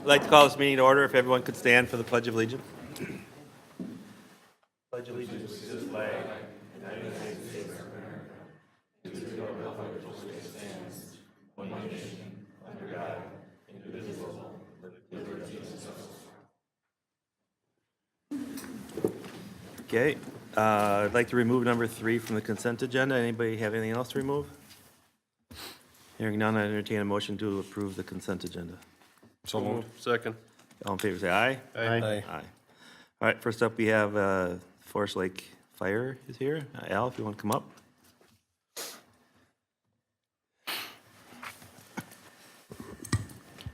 like to call this meeting to order. If everyone could stand for the Pledge of Allegiance. Pledge allegiance to the flag. Okay, I'd like to remove number 3 from the consent agenda. Anybody have anything else to remove? Hearing none, I entertain a motion to approve the consent agenda. So moved. Second. All in favor, say aye. Aye. Aye. All right, first up, we have Forest Lake Fire is here. Al, if you want to come up.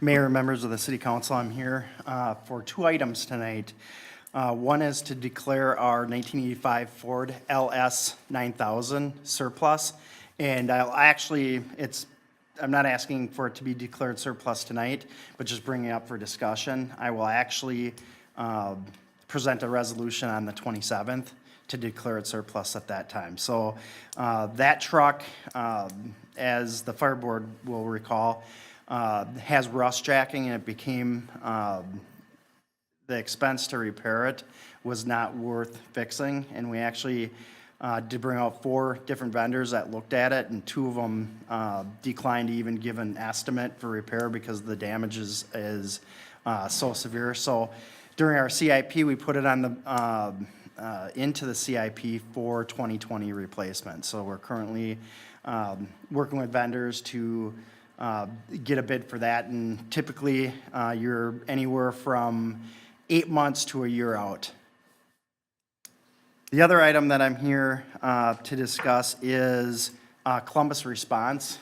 Mayor, members of the City Council, I'm here for 2 items tonight. One is to declare our 1985 Ford LS 9000 surplus, and I'm not asking for it to be declared surplus tonight, but just bringing it up for discussion. I will actually present a resolution on the 27th to declare it surplus at that time. So that truck, as the fire board will recall, has rust jacking, and it became, the expense to repair it was not worth fixing. And we actually did bring out 4 different vendors that looked at it, and 2 of them declined to even give an estimate for repair because the damage is so severe. So during our CIP, we put it on the into the CIP for 2020 replacement. So we're currently working with vendors to get a bid for that, and typically you're anywhere from 8 months to a year out. The other item that I'm here to discuss is Columbus response.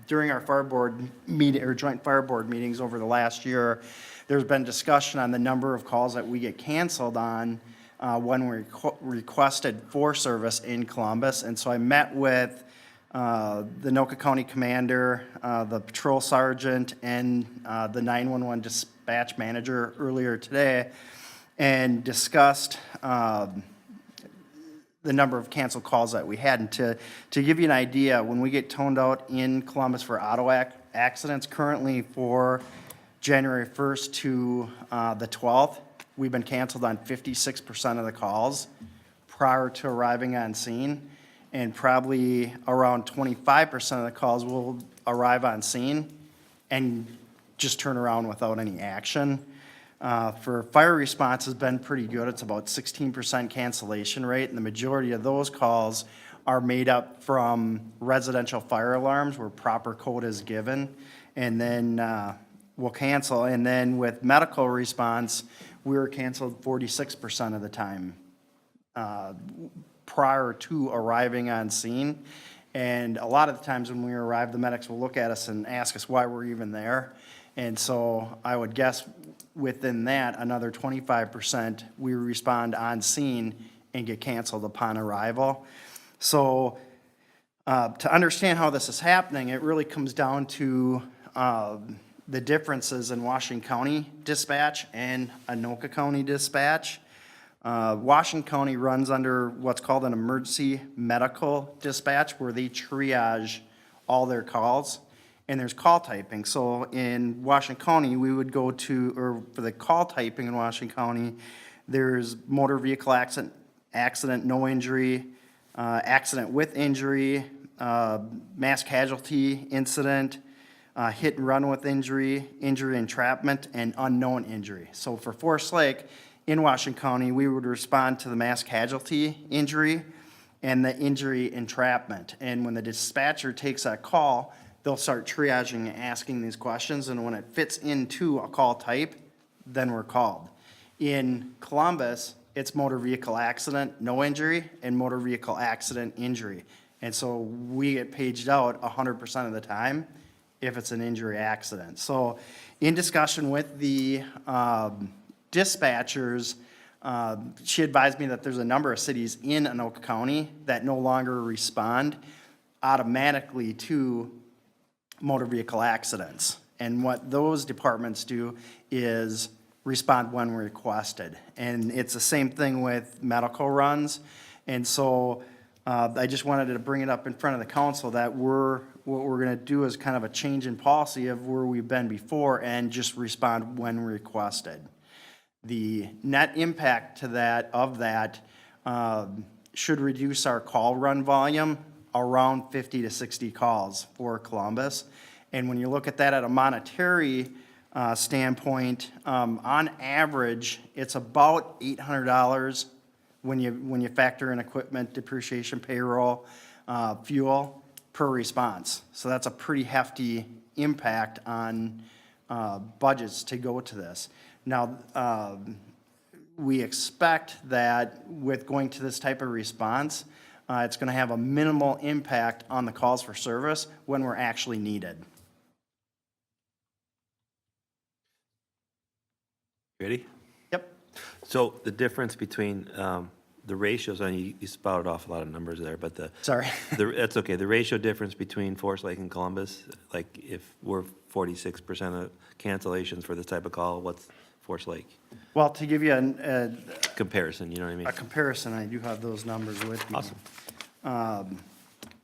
During our fire board meeting or joint fire board meetings over the last year, there's been discussion on the number of calls that we get canceled on when we requested for service in Columbus. And so I met with the Anoka County Commander, the patrol sergeant, and the 911 dispatch manager earlier today, and discussed the number of canceled calls that we had. And to give you an idea, when we get toned out in Columbus for auto accidents, currently for January 1st to the 12th, we've been canceled on 56% of the calls prior to arriving on scene. And probably around 25% of the calls will arrive on scene and just turn around without any action. For fire response has been pretty good. It's about 16% cancellation rate, and the majority of those calls are made up from residential fire alarms where proper code is given, and then we'll cancel. And then with medical response, we were canceled 46% of the time prior to arriving on scene. And a lot of the times when we arrive, the medics will look at us and ask us why we're even there. And so I would guess within that, another 25%, we respond on scene and get canceled upon arrival. So to understand how this is happening, it really comes down to the differences in Washington County dispatch and Anoka County dispatch. Washington County runs under what's called an emergency medical dispatch, where they triage all their calls, and there's call typing. So in Washington County, we would go to, or for the call typing in Washington County, there's motor vehicle accident, no injury, accident with injury, mass casualty incident, hit and run with injury, injury entrapment, and unknown injury. So for Forest Lake, in Washington County, we would respond to the mass casualty injury and the injury entrapment. And when the dispatcher takes that call, they'll start triaging and asking these questions, and when it fits into a call type, then we're called. In Columbus, it's motor vehicle accident, no injury, and motor vehicle accident injury. And so we get paged out 100% of the time if it's an injury accident. So in discussion with the dispatchers, she advised me that there's a number of cities in Anoka County that no longer respond automatically to motor vehicle accidents. And what those departments do is respond when requested. And it's the same thing with medical runs. And so I just wanted to bring it up in front of the council that what we're gonna do is kind of a change in policy of where we've been before and just respond when requested. The net impact to that should reduce our call run volume around 50 to 60 calls for Columbus. And when you look at that at a monetary standpoint, on average, it's about $800 when you factor in equipment, depreciation, payroll, fuel per response. So that's a pretty hefty impact on budgets to go to this. Now, we expect that with going to this type of response, it's going to have a minimal impact on the calls for service when we're actually needed. Ready? Yep. So the difference between the ratios, and you spouted off a lot of numbers there, but Sorry. that's okay. The ratio difference between Forest Lake and Columbus, like if we're 46% of cancellations for this type of call, what's Forest Lake? Well, to give you a Comparison, you know what I mean? comparison, I do have those numbers with me. Awesome.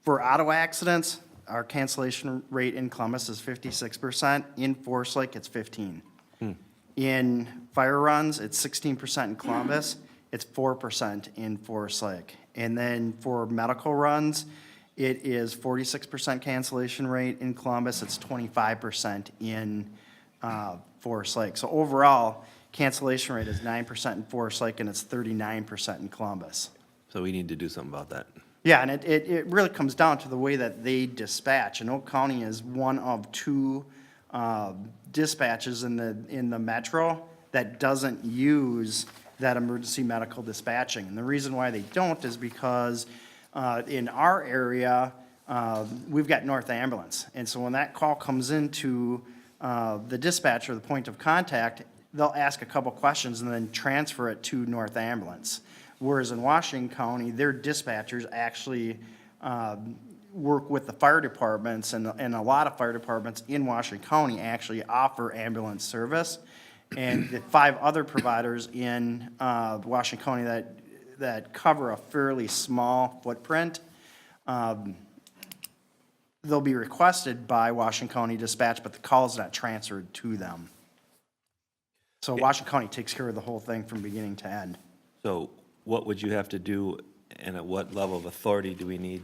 For auto accidents, our cancellation rate in Columbus is 56%. In Forest Lake, it's 15%. In fire runs, it's 16% in Columbus. It's 4% in Forest Lake. And then for medical runs, it is 46% cancellation rate in Columbus. It's 25% in Forest Lake. So overall, cancellation rate is 9% in Forest Lake, and it's 39% in Columbus. So we need to do something about that. Yeah, and it really comes down to the way that they dispatch. And Oak County is one of two dispatches in the metro that doesn't use that emergency medical dispatching. And the reason why they don't is because in our area, we've got North Ambulance. And so when that call comes into the dispatcher, the point of contact, they'll ask a couple questions and then transfer it to North Ambulance. Whereas in Washington County, their dispatchers actually work with the fire departments, and a lot of fire departments in Washington County actually offer ambulance service. And the 5 other providers in Washington County that cover a fairly small footprint, they'll be requested by Washington County Dispatch, but the call is not transferred to them. So Washington County takes care of the whole thing from beginning to end. So what would you have to do, and at what level of authority do we need?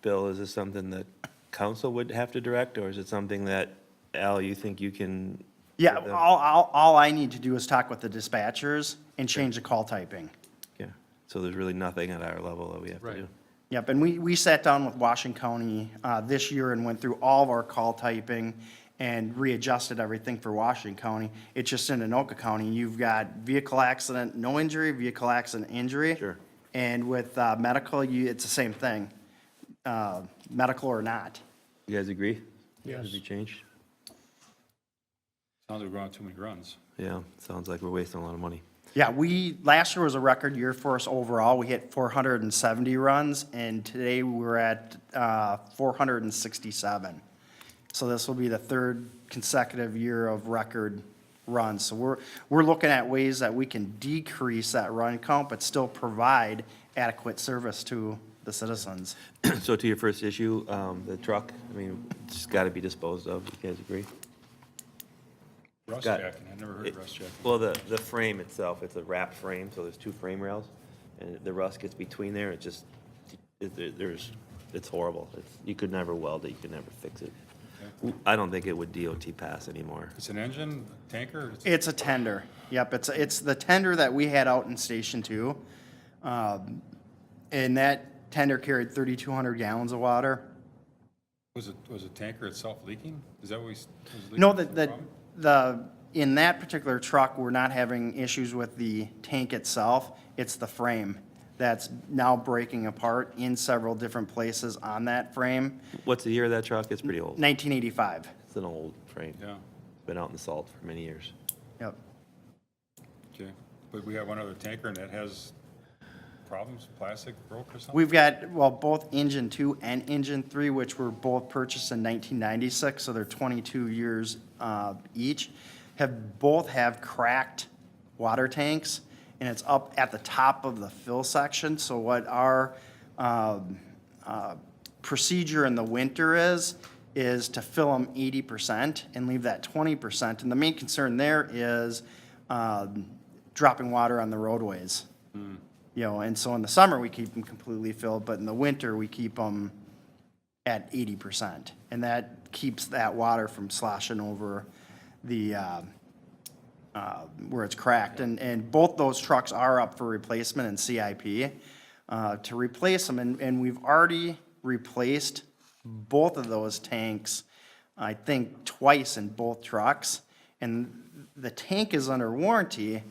Bill, is this something that council would have to direct, or is it something that, Al, you think you can? Yeah, all I need to do is talk with the dispatchers and change the call typing. Yeah, so there's really nothing at our level that we have to do? Yep, and we sat down with Washington County this year and went through all of our call typing and readjusted everything for Washington County. It's just in Anoka County, you've got vehicle accident, no injury, vehicle accident, injury. Sure. And with medical, it's the same thing, medical or not. You guys agree? Yes. Should be changed? Sounds like we're on too many runs. Yeah, sounds like we're wasting a lot of money. Yeah, last year was a record year for us overall. We hit 470 runs, and today we're at 467. So this will be the 3rd consecutive year of record runs. So we're looking at ways that we can decrease that run count, but still provide adequate service to the citizens. So to your first issue, the truck, I mean, it's got to be disposed of. You guys agree? Rust Got- jacking, I never heard of rust jacking. Well, the frame itself, it's a wrapped frame, so there's 2 frame rails, and the rust gets between there, it just, it's horrible. You could never weld it, you could never fix it. I don't think it would DOT pass anymore. It's an engine, tanker? It's a tender. Yep, it's the tender that we had out in Station 2. And that tender carried 3,200 gallons of water. Was the tanker itself leaking? Is that what was leaking? No, Was the in that particular truck, we're not having issues with the tank itself. It's the frame that's now breaking apart in several different places on that frame. What's the year of that truck? It's pretty old. 1985. It's an old frame. Yeah, It's been out in the salt for many years. Yep. okay. But we have one other tanker and that has problems, plastic broke or something? We've got, well, both Engine 2 and Engine 3, which were both purchased in 1996, so they're 22 years each, both have cracked water tanks, and it's up at the top of the fill section. So what our procedure in the winter is to fill them 80% and leave that 20%. And the main concern there is dropping water on the roadways. You know, and so in the summer, we keep them completely filled, but in the winter, we keep them at 80%. And that keeps that water from sloshing over the, where it's cracked. And both those trucks are up for replacement in CIP to replace them. And we've already replaced both of those tanks, I think, twice in both trucks. And the tank is under warranty,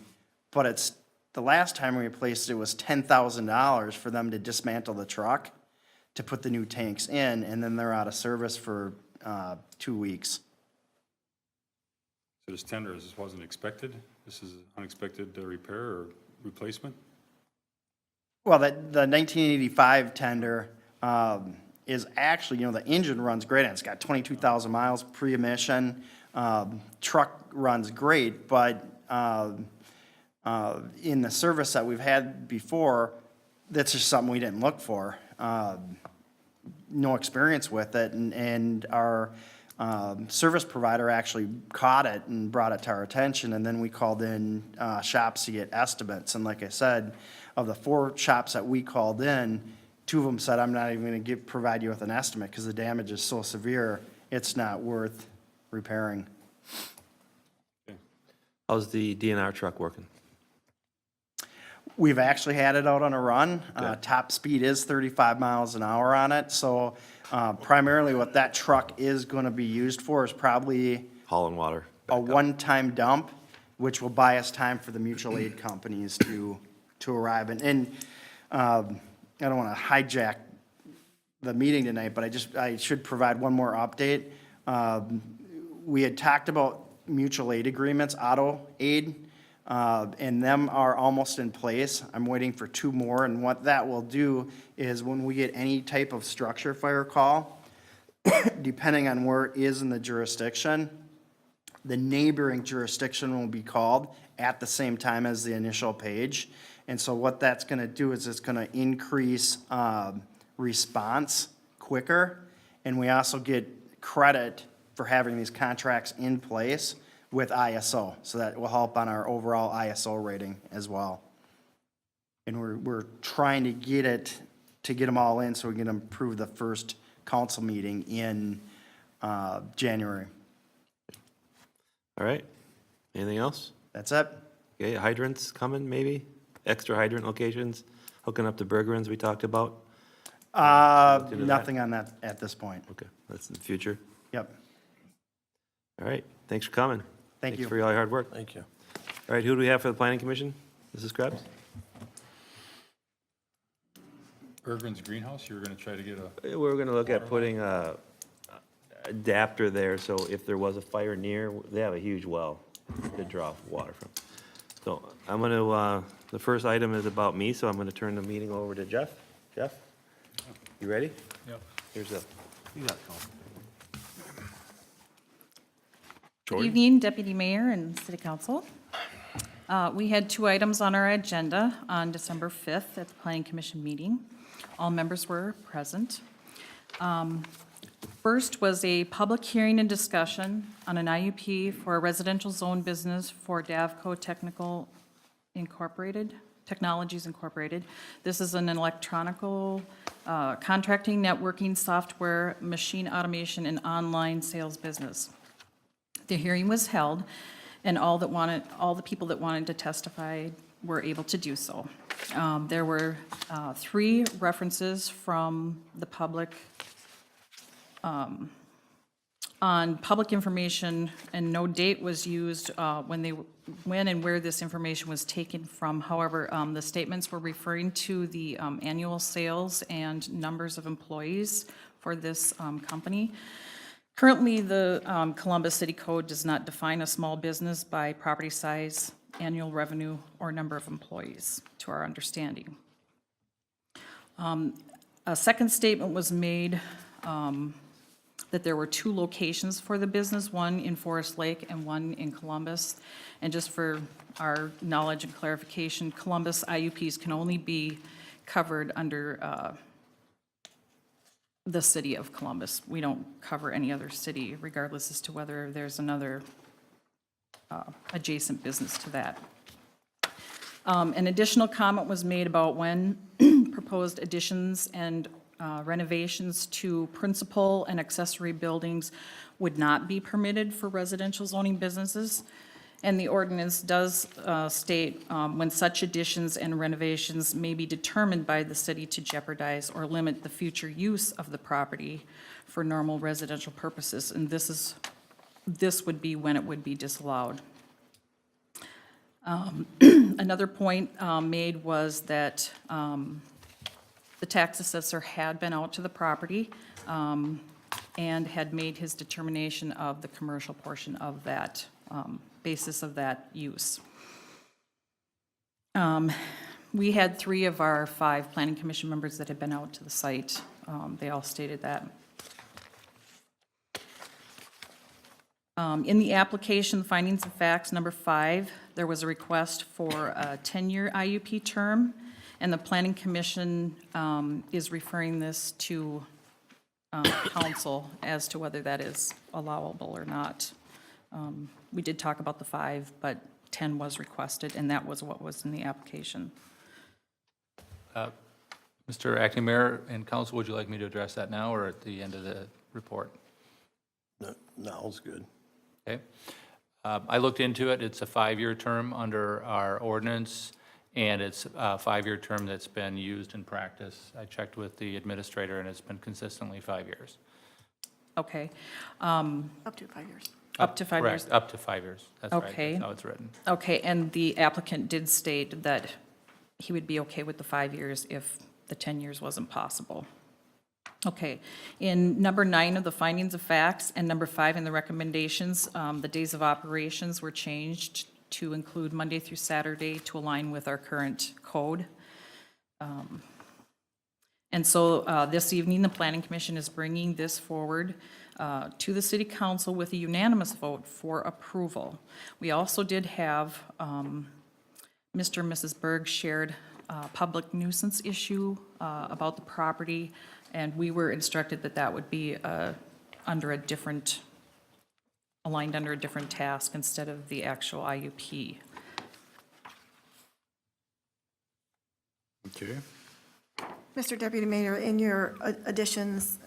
but it's, the last time we replaced it was $10,000 for them to dismantle the truck to put the new tanks in, and then they're out of service for 2 weeks. So this tender, this wasn't expected? This is unexpected repair or replacement? Well, the 1985 tender is actually, you know, the engine runs great, and it's got 22,000 miles pre-emission. Truck runs great, but in the service that we've had before, that's just something we didn't look for. No experience with it, and our service provider actually caught it and brought it to our attention, and then we called in shops to get estimates. And like I said, of the 4 shops that we called in, 2 of them said, I'm not even gonna provide you with an estimate because the damage is so severe, it's not worth repairing. How's the DNR truck working? We've actually had it out on a run. Okay. Top speed is 35 miles an hour on it, so primarily what that truck is gonna be used for is probably Hauling water? a one-time dump, which will buy us time for the mutual aid companies to arrive. And I don't wanna hijack the meeting tonight, but I should provide one more update. We had talked about mutual aid agreements, auto aid, and them are almost in place. I'm waiting for 2 more, and what that will do is when we get any type of structure fire call, depending on where it is in the jurisdiction, the neighboring jurisdiction will be called at the same time as the initial page. And so what that's gonna do is it's gonna increase response quicker, and we also get credit for having these contracts in place with ISO, so that will help on our overall ISO rating as well. And we're trying to get them all in so we can approve the first council meeting in January. All right. Anything else? That's it. Okay, hydrants coming, maybe? Extra hydrant locations, hooking up to Bergerins we talked about? into that? Nothing on that at this point. Okay, that's in the future. Yep. All right, thanks for coming. Thank you. Thanks for all your hard work. Thank you. All right, who do we have for the planning commission? Mrs. Krebs? Bergren's greenhouse, you were gonna try to get a, We're gonna look at putting a adapter there, so if there was a fire near, they have a huge well to draw water from. So I'm gonna, the first item is about me, so I'm gonna turn the meeting over to Jeff. Jeff, you ready? Yep. Here's the, you got it. Jordan? Evening, Deputy Mayor and City Council. We had 2 items on our agenda on December 5th at the Planning Commission meeting. All members were present. First was a public hearing and discussion on an IUP for a residential zone business for Davco Technologies Incorporated. This is an electronical contracting, networking, software, machine automation, and online sales business. The hearing was held, and all the people that wanted to testify were able to do so. There were 3 references from the public on public information, and no date was used when and where this information was taken from. However, the statements were referring to the annual sales and numbers of employees for this company. Currently, the Columbus City Code does not define a small business by property size, annual revenue, or number of employees, to our understanding. A second statement was made that there were 2 locations for the business, one in Forest Lake and one in Columbus. And just for our knowledge and clarification, Columbus IUPs can only be covered under the city of Columbus. We don't cover any other city regardless as to whether there's another adjacent business to that. An additional comment was made about when proposed additions and renovations to principal and accessory buildings would not be permitted for residential zoning businesses. And the ordinance does state when such additions and renovations may be determined by the city to jeopardize or limit the future use of the property for normal residential purposes. And this would be when it would be disallowed. Another point made was that the tax assessor had been out to the property and had made his determination of the commercial portion of that, basis of that use. We had 3 of our 5 planning commission members that had been out to the site. They all stated that. In the application, findings of facts, number 5, there was a request for a 10-year IUP term, and the Planning Commission is referring this to council as to whether that is allowable or not. We did talk about the 5, but 10 was requested, and that was what was in the application. Mr. Acting Mayor and Council, would you like me to address that now or at the end of the report? No, it's good. Okay. I looked into it. It's a 5-year term under our ordinance, and it's a 5-year term that's been used in practice. I checked with the administrator, and it's been consistently 5 years. Okay. Up to 5 years. Up to 5 years? Correct, up to 5 years. That's right. Okay. That's how it's written. Okay, and the applicant did state that he would be okay with the 5 years if the 10 years wasn't possible. Okay, in number 9 of the findings of facts and number 5 in the recommendations, the days of operations were changed to include Monday through Saturday to align with our current code. And so this evening, the Planning Commission is bringing this forward to the City Council with a unanimous vote for approval. We also did have Mr. and Mrs. Berg shared a public nuisance issue about the property, and we were instructed that that would be under a different, aligned under a different task instead of the actual IUP. Okay. Mr. Deputy Mayor, in your additions,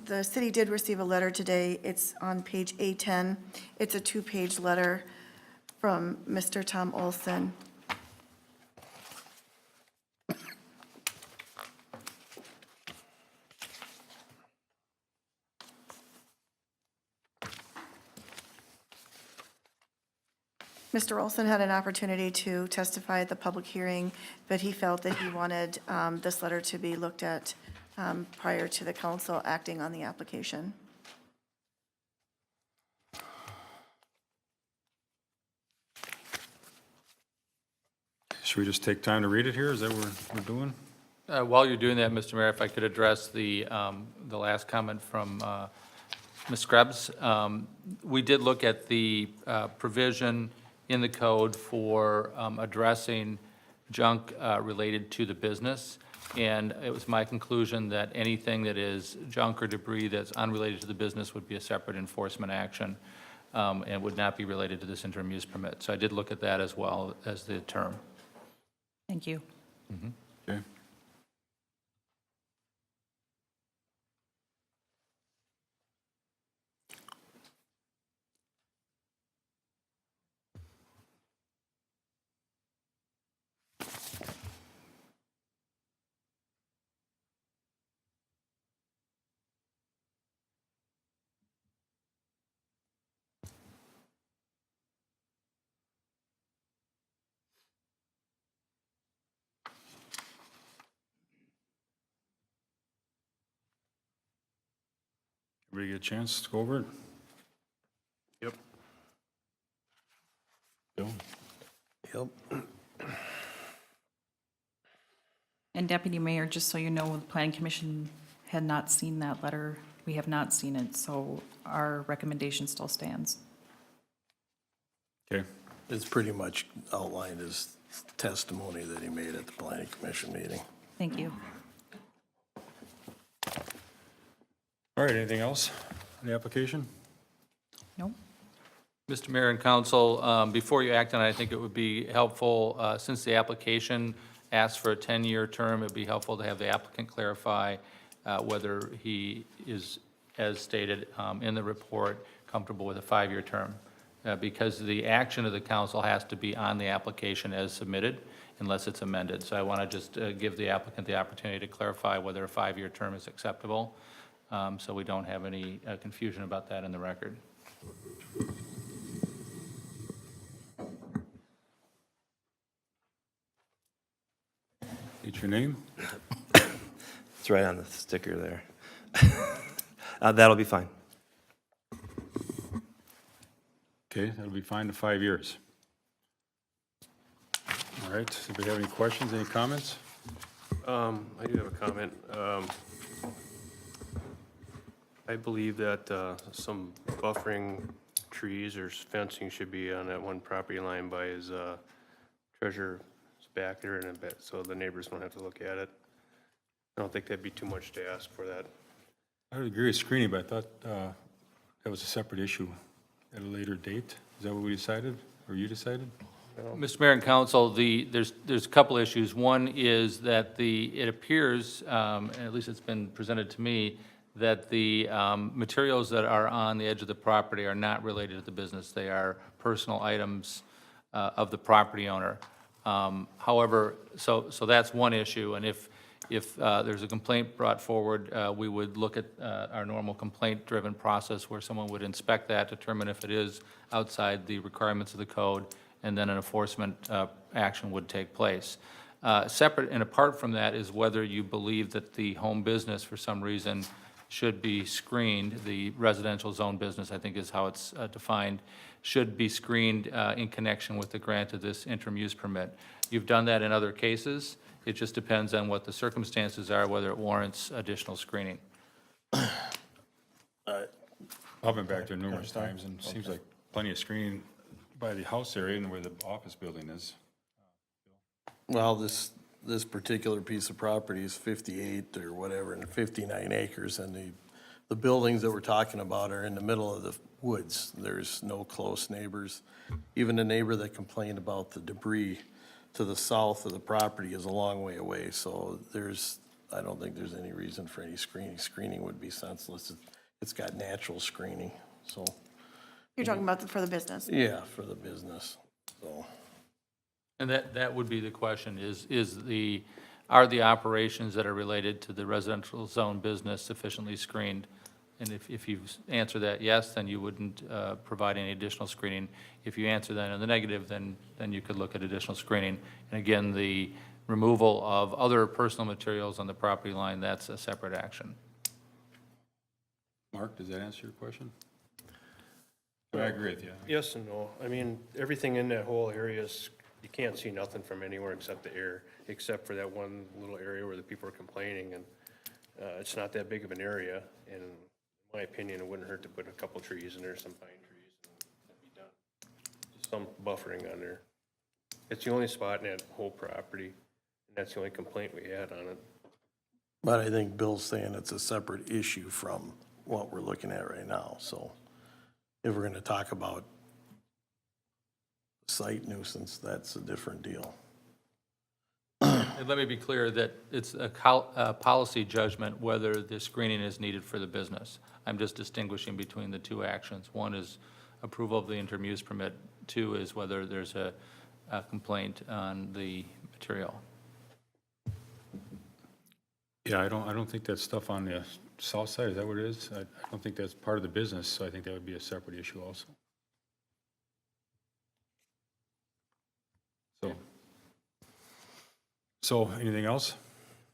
the city did receive a letter today. It's on page A10. It's a 2-page letter from Mr. Tom Olson. Mr. Olson had an opportunity to testify at the public hearing, but he felt that he wanted this letter to be looked at prior to the council acting on the application. Should we just take time to read it here? Is that what we're doing? While you're doing that, Mr. Mayor, if I could address the last comment from Ms. Scrubs. We did look at the provision in the code for addressing junk related to the business, and it was my conclusion that anything that is junk or debris that's unrelated to the business would be a separate enforcement action and would not be related to this interim use permit. So I did look at that as well as the term. Thank you. Okay. Everybody get a chance to go over it? Yep. Bill? Yep. And Deputy Mayor, just so you know, the Planning Commission had not seen that letter. We have not seen it, so our recommendation still stands. Okay. It's pretty much outlined as testimony that he made at the planning commission meeting. Thank you. All right, anything else on the application? No? Mr. Mayor and Council, before you act on it, I think it would be helpful, since the application asks for a 10-year term, it'd be helpful to have the applicant clarify whether he is, as stated in the report, comfortable with a 5-year term. Because the action of the council has to be on the application as submitted unless it's amended. So I want to just give the applicant the opportunity to clarify whether a 5-year term is acceptable, so we don't have any confusion about that in the record. State your name. It's right on the sticker there. That'll be fine. Okay, that'll be fine to 5 years. All right, does anybody have any questions, any comments? I do have a comment. I believe that some buffering trees or fencing should be on that one property line by his treasurer's back there in a bit, so the neighbors don't have to look at it. I don't think that'd be too much to ask for that. I would agree with screening, but I thought that was a separate issue at a later date. Is that what we decided, or you decided? Mr. Mayor and Council, there's a couple issues. One is that it appears, and at least it's been presented to me, that the materials that are on the edge of the property are not related to the business. They are personal items of the property owner. However, so that's one issue, and if there's a complaint brought forward, we would look at our normal complaint-driven process where someone would inspect that, determine if it is outside the requirements of the code, and then an enforcement action would take place. Separate and apart from that is whether you believe that the home business, for some reason, should be screened. The residential zone business, I think is how it's defined, should be screened in connection with the grant of this interim use permit. You've done that in other cases. It just depends on what the circumstances are, whether it warrants additional screening. I've been back there numerous times, and it seems like plenty of screening by the house area and where the office building is. Well, this particular piece of property is 58 or whatever, and 59 acres, and the buildings that we're talking about are in the middle of the woods. There's no close neighbors. Even the neighbor that complained about the debris to the south of the property is a long way away, so I don't think there's any reason for any screening. Screening would be senseless. It's got natural screening, so, You're talking about for the business? yeah, for the business, so. And that would be the question, are the operations that are related to the residential zone business sufficiently screened? And if you answer that yes, then you wouldn't provide any additional screening. If you answer that in the negative, then you could look at additional screening. And again, the removal of other personal materials on the property line, that's a separate action. Mark, does that answer your question? I agree with you. Yes and no. I mean, everything in that whole area is, you can't see nothing from anywhere except the air, except for that one little area where the people are complaining, and it's not that big of an area, and in my opinion, it wouldn't hurt to put a couple trees in there, some pine trees, and that'd be done. Just some buffering on there. It's the only spot in that whole property, and that's the only complaint we had on it. But I think Bill's saying it's a separate issue from what we're looking at right now, so if we're gonna talk about site nuisance, that's a different deal. And let me be clear that it's a policy judgment whether the screening is needed for the business. I'm just distinguishing between the two actions. One is approval of the interim use permit. Two is whether there's a complaint on the material. Yeah, I don't think that stuff on the south side, is that what it is? I don't think that's part of the business, so I think that would be a separate issue also. So anything else?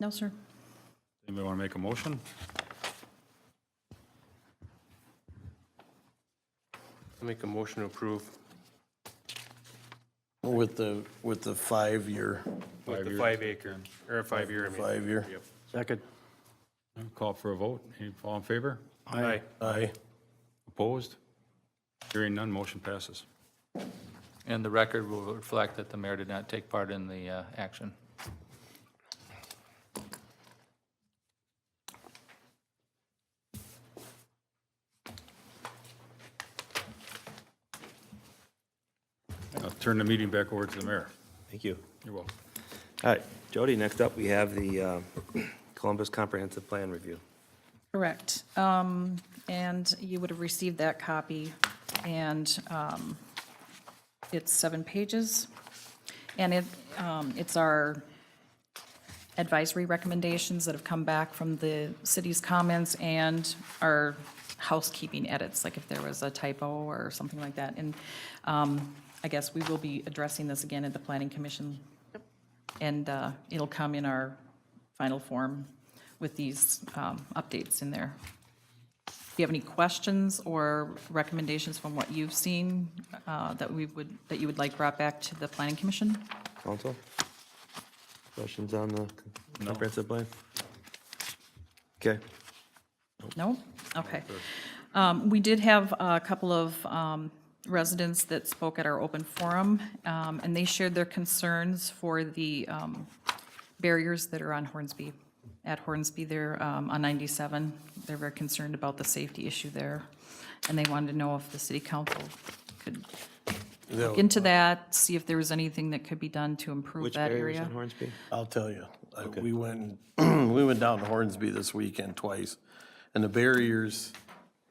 No, sir. Anybody want to make a motion? I'll make a motion to approve With the 5-year, with the 5 years. 5 acre, or a 5-year, I mean. 5-year. Yep. Second. Call for a vote. Any, all in favor? Aye. Aye. Opposed? Hearing none, motion passes. And the record will reflect that the mayor did not take part in the action. turn the meeting back over to the mayor. Thank you. You're welcome. All right, Jody, next up, we have the Columbus Comprehensive Plan Review. Correct. And you would have received that copy, and it's 7 pages. And it's our advisory recommendations that have come back from the city's comments and our housekeeping edits, like if there was a typo or something like that. And I guess we will be addressing this again at the Planning Commission. And it'll come in our final form with these updates in there. Do you have any questions or recommendations from what you've seen that you would like brought back to the Planning Commission? Council? Questions on the comprehensive plan? Okay. No? Okay. We did have a couple of residents that spoke at our open forum, and they shared their concerns for the barriers that are on Hornsby. At Hornsby there on 97, they're very concerned about the safety issue there, and they wanted to know if the city council could look into that, see if there was anything that could be done to improve Which that areas area. in Hornsby? I'll tell you, we went, we went down to Hornsby this weekend twice, and the barriers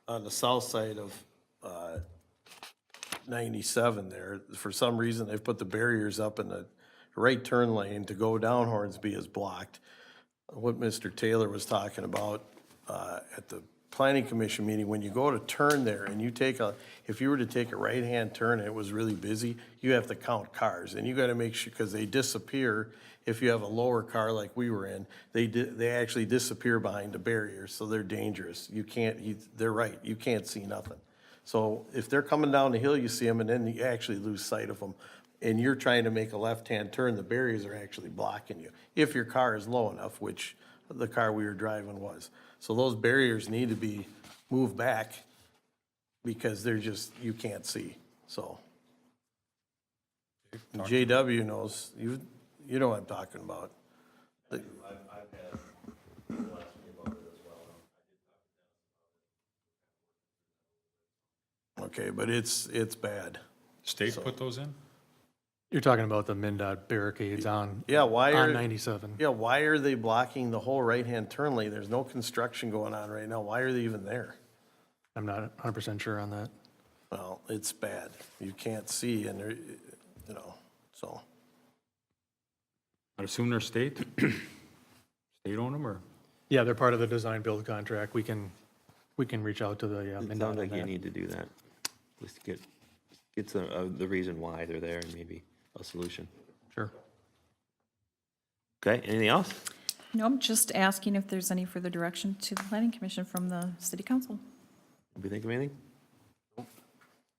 on the south side of 97 there, for some reason, they've put the barriers up in the right turn lane to go down Hornsby is blocked. What Mr. Taylor was talking about at the planning commission meeting, when you go to turn there and you take if you were to take a right-hand turn and it was really busy, you have to count cars, and you gotta make sure, because they disappear if you have a lower car like we were in, they actually disappear behind the barriers, so they're dangerous. You can't, they're right, you can't see nothing. So if they're coming down the hill, you see them, and then you actually lose sight of them. And you're trying to make a left-hand turn, the barriers are actually blocking you, if your car is low enough, which the car we were driving was. So those barriers need to be moved back because they're just, you can't see, so. JW knows, you know what I'm talking about. Okay, but it's bad. State put those in? You're talking about the MnDOT barricades on, Yeah, why on are, 97. yeah, why are they blocking the whole right-hand turn lane? There's no construction going on right now. Why are they even there? I'm not 100% sure on that. Well, it's bad. You can't see and they're, you know, so. I assume they're state? State own them, or? Yeah, they're part of the design build contract. We can reach out to the It MnDOT sounds on like you that. need to do that. Just to get the reason why they're there and maybe a solution. Sure. Okay, anything else? No, I'm just asking if there's any further direction to the Planning Commission from the city council. Did we think of anything?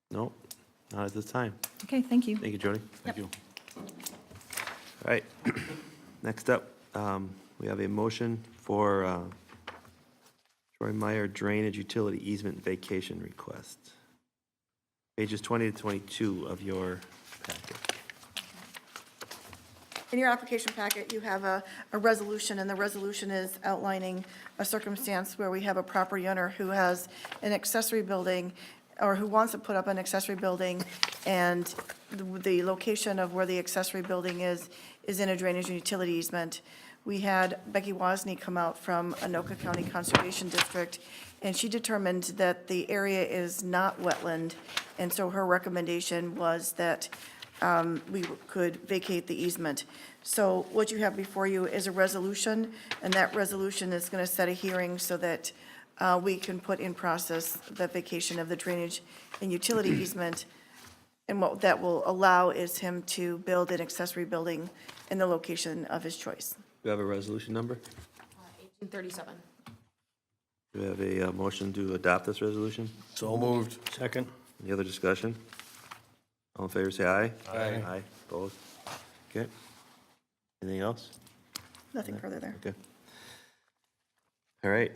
No, not at this time. Okay, thank you. Thank you, Jody. Thank you. All right, next up, we have a motion for Troy Meyer Drainage Utility Easement Vacation Request. Pages 20 to 22 of your packet. In your application packet, you have a resolution, and the resolution is outlining a circumstance where we have a property owner who has an accessory building, or who wants to put up an accessory building, and the location of where the accessory building is in a drainage and utility easement. We had Becky Wozni come out from Anoka County Conservation District, and she determined that the area is not wetland, and so her recommendation was that we could vacate the easement. So what you have before you is a resolution, and that resolution is going to set a hearing so that we can put in process the vacation of the drainage and utility easement. And what that will allow is him to build an accessory building in the location of his choice. Do you have a resolution number? 1837. Do we have a motion to adopt this resolution? So moved. Second. Any other discussion? All in favor, say aye. Aye. Aye, opposed? Okay. Anything else? Nothing further there. Okay. All right,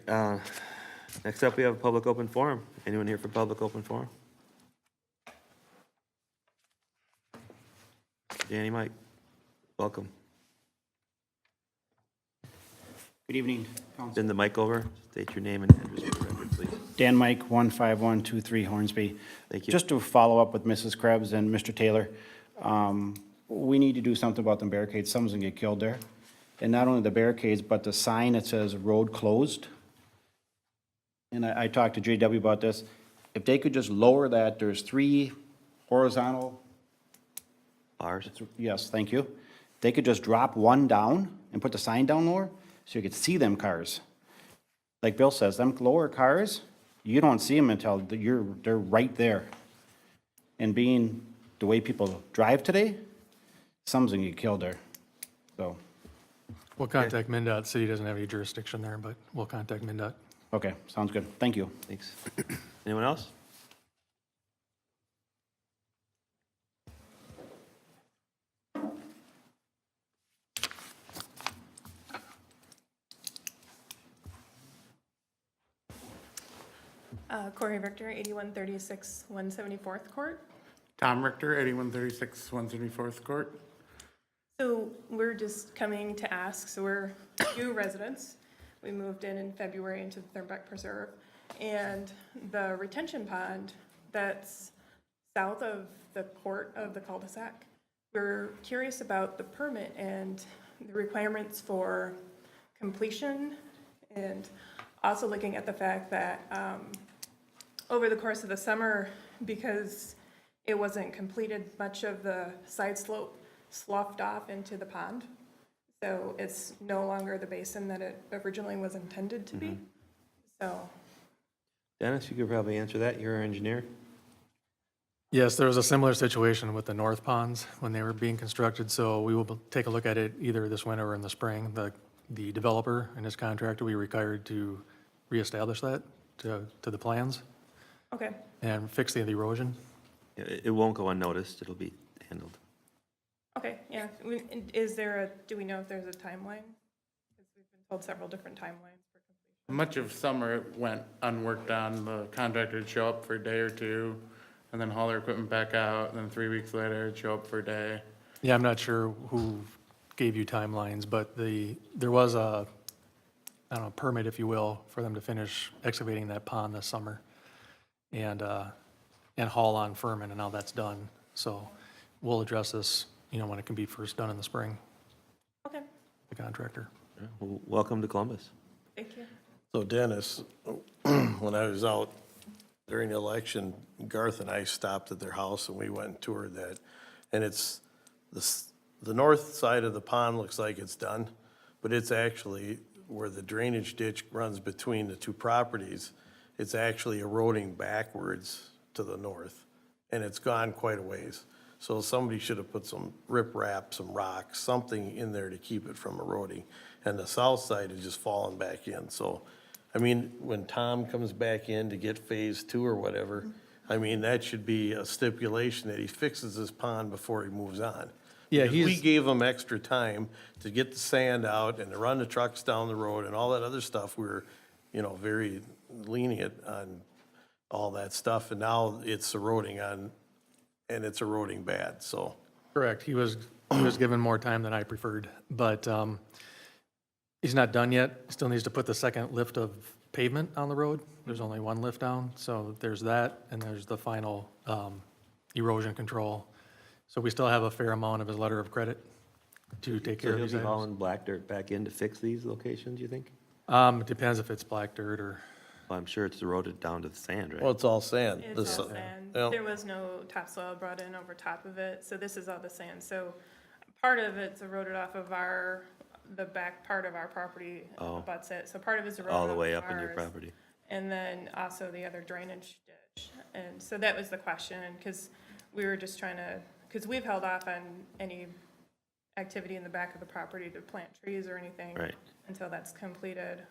next up, we have a public open forum. Anyone here for public open forum? Danny, Mike, welcome. Good evening, Council. Send the mic over, state your name and address for the record, please. Dan Mike, 15123 Hornsby. Thank you. Just to follow up with Mrs. Krebs and Mr. Taylor, We need to do something about them barricades. Someone's gonna get killed there. And not only the barricades, but the sign that says road closed. And I talked to JW about this. If they could just lower that, there's 3 horizontal, Ours? yes, thank you. They could just drop one down and put the sign down lower, so you could see them cars. Like Bill says, them lower cars, you don't see them until they're right there. And being the way people drive today, someone's gonna get killed there, so, We'll contact MinDOT. City doesn't have any jurisdiction there, but we'll contact MinDOT. okay, sounds good. Thank you. Thanks. Anyone else? Corey Victor, 8136 174th Court. Tom Richter, 8136 174th Court. So we're just coming to ask, so we're new residents. We moved in February into the Thornbeck Preserve. And the retention pond that's south of the court of the cul-de-sac, we're curious about the permit and the requirements for completion, and also looking at the fact that over the course of the summer, because it wasn't completed, much of the side slope sloughed off into the pond. So it's no longer the basin that it originally was intended to be. So, Dennis, you could probably answer that. You're our engineer. Yes, there was a similar situation with the north ponds when they were being constructed, so we will take a look at it either this winter or in the spring. The developer and his contractor, we required to reestablish that to the plans okay. and fix the erosion. It won't go unnoticed. It'll be handled. Okay, yeah. Do we know if there's a timeline? Because we've been told several different timelines for completion. Much of summer it went unworked on. The contractor would show up for a day or two and then haul their equipment back out. And then 3 weeks later, it'd show up for a day. Yeah, I'm not sure who gave you timelines, but there was a, I don't know, permit, if you will, for them to finish excavating that pond this summer and haul on Furman, and now that's done. So we'll address this, when it can be first done in the spring, Okay, the contractor. Well, welcome to Columbus. thank you. So Dennis, when I was out during the election, Garth and I stopped at their house and we went and toured that. And it's, the north side of the pond looks like it's done, but it's actually where the drainage ditch runs between the 2 properties, it's actually eroding backwards to the north. And it's gone quite a ways. So somebody should have put some riprap, some rocks, something in there to keep it from eroding. And the south side is just falling back in. So, I mean, when Tom comes back in to get phase 2 or whatever, I mean, that should be a stipulation that he fixes this pond before he moves on. Yeah, Because we he's, gave him extra time to get the sand out and to run the trucks down the road and all that other stuff. We were, very lenient on all that stuff. And now it's eroding and it's eroding bad, so. correct, he was given more time than I preferred, but he's not done yet. Still needs to put the second lift of pavement on the road. There's only 1 lift down, so there's that, and there's the final erosion control. So we still have a fair amount of his letter of credit to take care So of he'll these be items. hauling black dirt back in to fix these locations, you think? It depends if it's black dirt or, Well, I'm sure it's eroded down to the sand, Well, right? it's all sand. It's The all s- sand. yeah. There was no topsoil brought in over top of it, so this is all the sand. So part of it's eroded off of the back part of our property Oh. abuts it. So part of it's eroded All the off way of up in your ours. property. And then also the other drainage ditch. And so that was the question, because we were just trying to, because we've held off on any activity in the back of the property to plant trees or anything. Right. Until that's completed.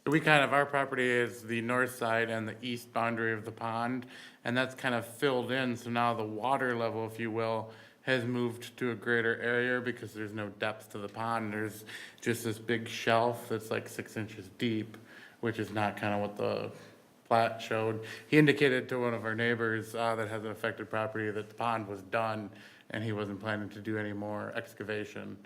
Our property is the north side and the east boundary of the pond, and that's kind of filled in, so now the water level, if you will, has moved to a greater area because there's no depth to the pond. There's just this big shelf that's like 6 inches deep, which is not kind of what the plat showed. He indicated to one of our neighbors that has an affected property that the pond was done, and he wasn't planning to do any more excavation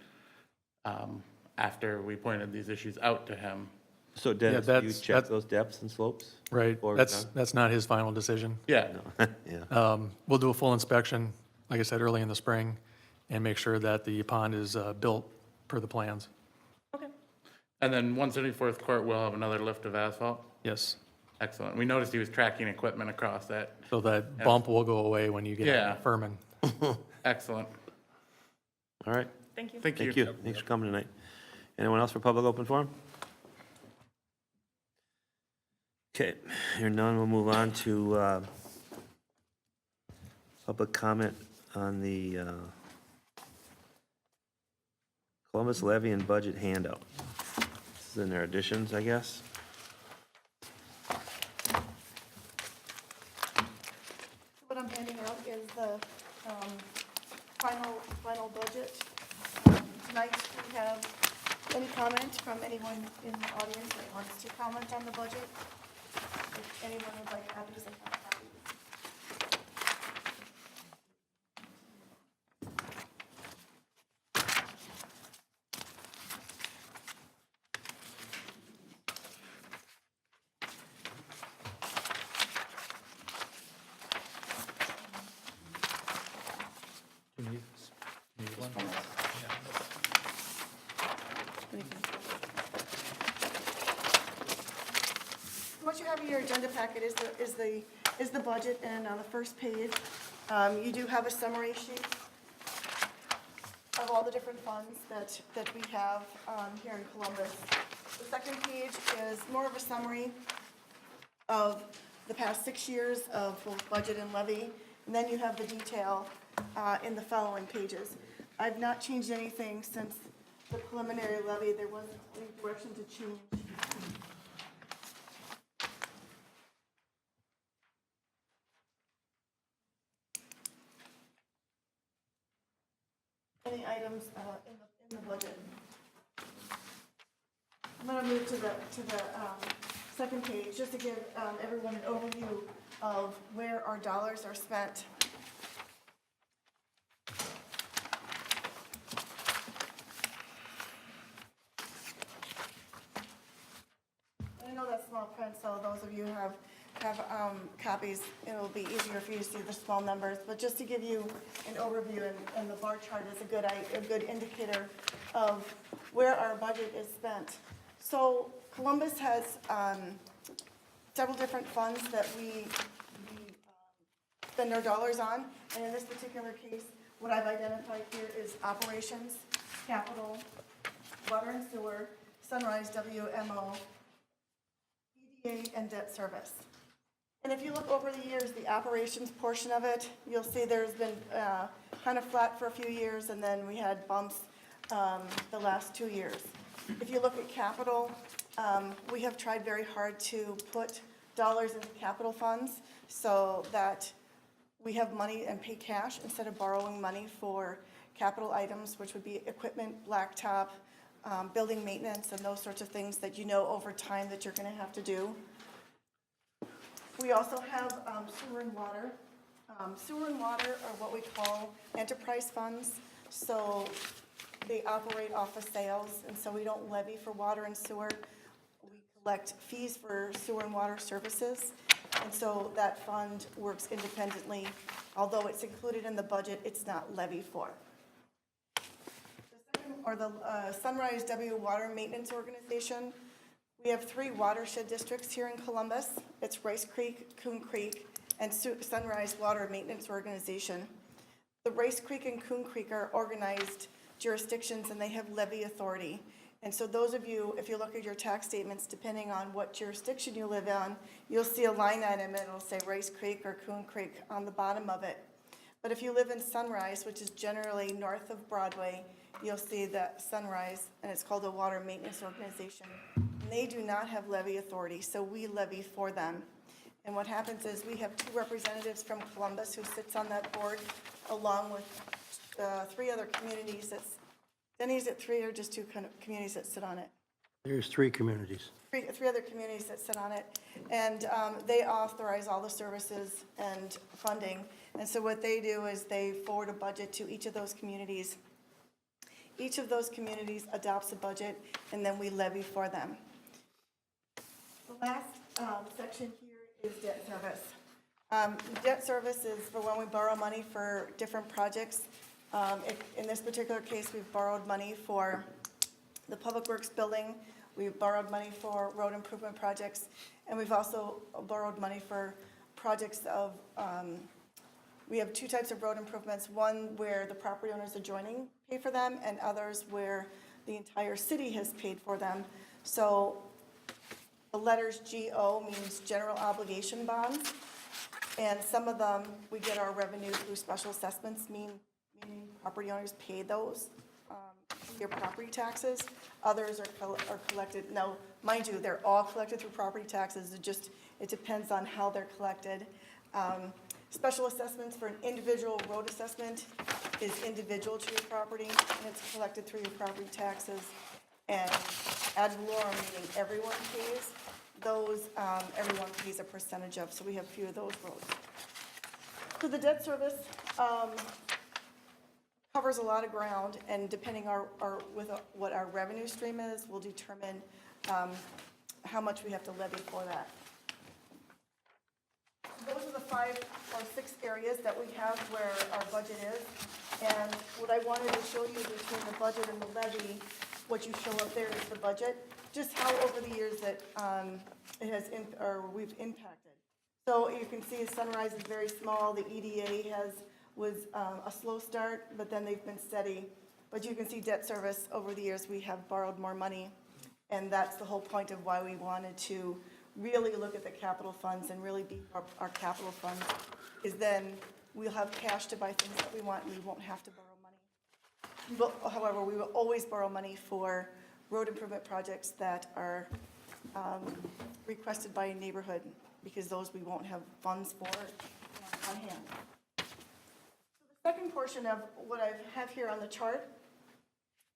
after we pointed these issues out to him. So Dennis, you that's- check those depths and slopes? right, before we're that's not his final decision. Yeah, done? Yeah. We'll do a full inspection like I said, early in the spring, and make sure that the pond is built per the plans. Okay. And then 174th Court will have another lift of asphalt? Yes. Excellent. We noticed he was tracking equipment across that. So that bump will go away when you get Yeah. out of Furman. Excellent. All right, Thank you. Thank you. thank you. Thanks for coming tonight. Anyone else for public open forum? Okay, hearing none, we'll move on to public comment on the Columbus levy and budget handout. This is in their additions, I guess. What I'm handing out is the final budget. Tonight, we have any comment from anyone in the audience that wants to comment on the budget? If anyone would like copies, I have copies. What you have in your agenda packet is the budget, and on the first page, you do have a summary sheet of all the different funds that we have here in Columbus. The second page is more of a summary of the past 6 years of both budget and levy, and then you have the detail in the following pages. I've not changed anything since the preliminary levy. There wasn't any direction to change. Any items in the budget? I'm going to move to the second page, just to give everyone an overview of where our dollars are spent. I know that's small print, so those of you who have copies, it'll be easier for you to see the small numbers. But just to give you an overview, and the bar chart is a good indicator of where our budget is spent. So Columbus has several different funds that we spend our dollars on. And in this particular case, what I've identified here is operations, capital, water and sewer, Sunrise WMO, EDA, and debt service. And if you look over the years, the operations portion of it, you'll see there's been kind of flat for a few years, and then we had bumps the last 2 years. If you look at capital, we have tried very hard to put dollars into capital funds so that we have money and pay cash instead of borrowing money for capital items, which would be equipment, blacktop, building maintenance, and those sorts of things that you know over time that you're going to have to do. We also have sewer and water. Sewer and water are what we call enterprise funds. So they operate off of sales, and so we don't levy for water and sewer. We collect fees for sewer and water services, and so that fund works independently. Although it's included in the budget, it's not levied for. The second, or the Sunrise W Water Maintenance Organization. We have 3 watershed districts here in Columbus. It's Rice Creek, Coon Creek, and Sunrise Water Maintenance Organization. The Rice Creek and Coon Creek are organized jurisdictions, and they have levy authority. And so those of you, if you look at your tax statements, depending on what jurisdiction you live on, you'll see a line item, and it'll say Rice Creek or Coon Creek on the bottom of it. But if you live in Sunrise, which is generally north of Broadway, you'll see that Sunrise, and it's called a Water Maintenance Organization. And they do not have levy authority, so we levy for them. And what happens is we have 2 representatives from Columbus who sits on that board, along with 3 other communities. Denny, is it 3 or just 2 communities that sit on it? There's 3 communities. Three other communities that sit on it, and they authorize all the services and funding. And so what they do is they forward a budget to each of those communities. Each of those communities adopts a budget, and then we levy for them. The last section here is debt service. Debt service is for when we borrow money for different projects. In this particular case, we've borrowed money for the Public Works building, we've borrowed money for road improvement projects, and we've also borrowed money for projects of, we have two types of road improvements, one where the property owners adjoining pay for them, and others where the entire city has paid for them. So the letters GO means general obligation bonds, and some of them, we get our revenue through special assessments, meaning property owners pay those, your property taxes. Others are collected, now, mind you, they're all collected through property taxes, it depends on how they're collected. Special assessments for an individual road assessment is individual to your property, and it's collected through your property taxes. And ad valorem, meaning everyone pays, those, everyone pays a percentage of, so we have a few of those roads. So the debt service covers a lot of ground, and depending what our revenue stream is, will determine how much we have to levy for that. Those are the 5 or 6 areas that we have where our budget is. And what I wanted to show you between the budget and the levy, what you show up there is the budget, just how over the years that it has, we've impacted. So you can see Sunrise is very small, the EDA was a slow start, but then they've been steady. But you can see debt service over the years, we have borrowed more money. And that's the whole point of why we wanted to really look at the capital funds and really beef up our capital funds, is then we'll have cash to buy things that we want and we won't have to borrow money. However, we will always borrow money for road improvement projects that are requested by a neighborhood, because those we won't have funds for on hand. So the second portion of what I have here on the chart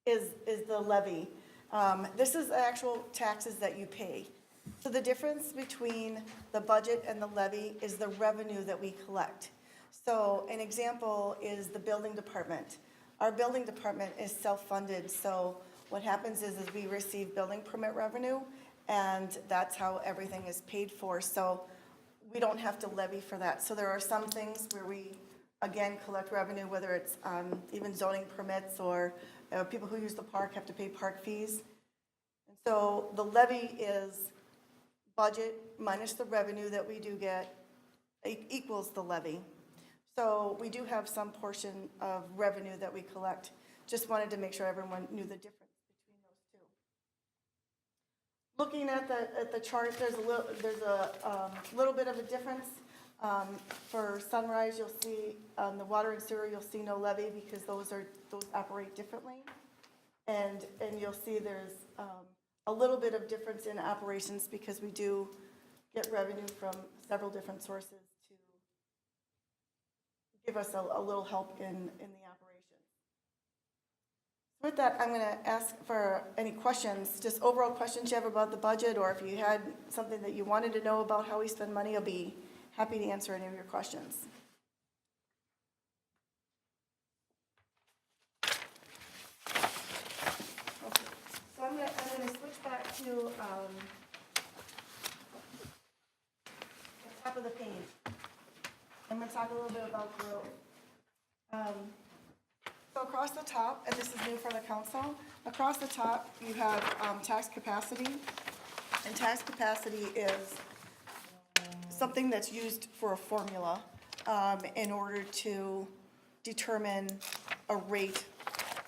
is the levy. This is the actual taxes that you pay. So the difference between the budget and the levy is the revenue that we collect. So an example is the building department. Our building department is self-funded, so what happens is we receive building permit revenue, and that's how everything is paid for. So we don't have to levy for that. So there are some things where we, again, collect revenue, whether it's even zoning permits, or people who use the park have to pay park fees. And so the levy is budget minus the revenue that we do get equals the levy. So we do have some portion of revenue that we collect. Just wanted to make sure everyone knew the difference between those two. Looking at the chart, there's a little bit of a difference. For Sunrise, you'll see the water and sewer, you'll see no levy, because those operate differently. And you'll see there's a little bit of difference in operations, because we do get revenue from several different sources to give us a little help in the operation. With that, I'm going to ask for any questions, just overall questions you have about the budget, or if you had something that you wanted to know about how we spend money, I'll be happy to answer any of your questions. So I'm going to switch back to the top of the page. I'm going to talk a little bit about growth. So across the top, and this is new for the council, across the top you have tax capacity. And tax capacity is something that's used for a formula in order to determine a rate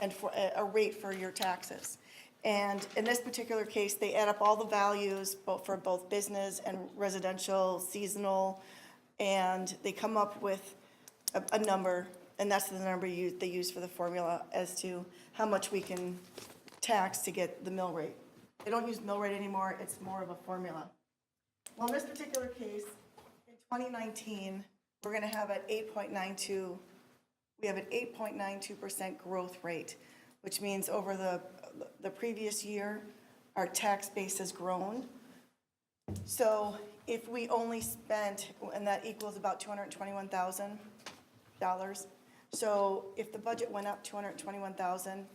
and for a rate for your taxes. And in this particular case, they add up all the values for both business and residential, seasonal, and they come up with a number, and that's the number they use for the formula as to how much we can tax to get the mill rate. They don't use mill rate anymore, it's more of a formula. Well, in this particular case, in 2019, we're going to have an 8.92, we have an 8.92% growth rate, which means over the previous year, our tax base has grown. So if we only spent, and that equals about $221,000. So if the budget went up $221,000,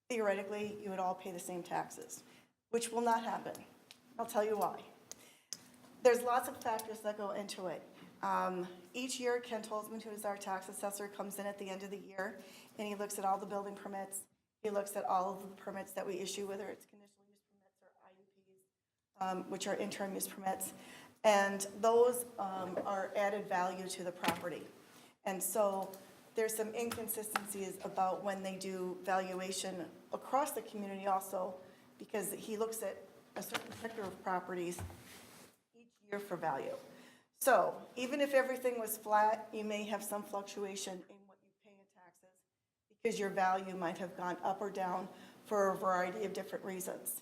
theoretically, you would all pay the same taxes, which will not happen. I'll tell you why. There's lots of factors that go into it. Each year, Ken Tolzman, who is our tax assessor, comes in at the end of the year, and he looks at all the building permits. He looks at all of the permits that we issue, whether it's conditional use permits or IUPs, which are interim use permits. And those are added value to the property. And so there's some inconsistencies about when they do valuation across the community also, because he looks at a certain sector of properties each year for value. So even if everything was flat, you may have some fluctuation in what you pay in taxes because your value might have gone up or down for a variety of different reasons.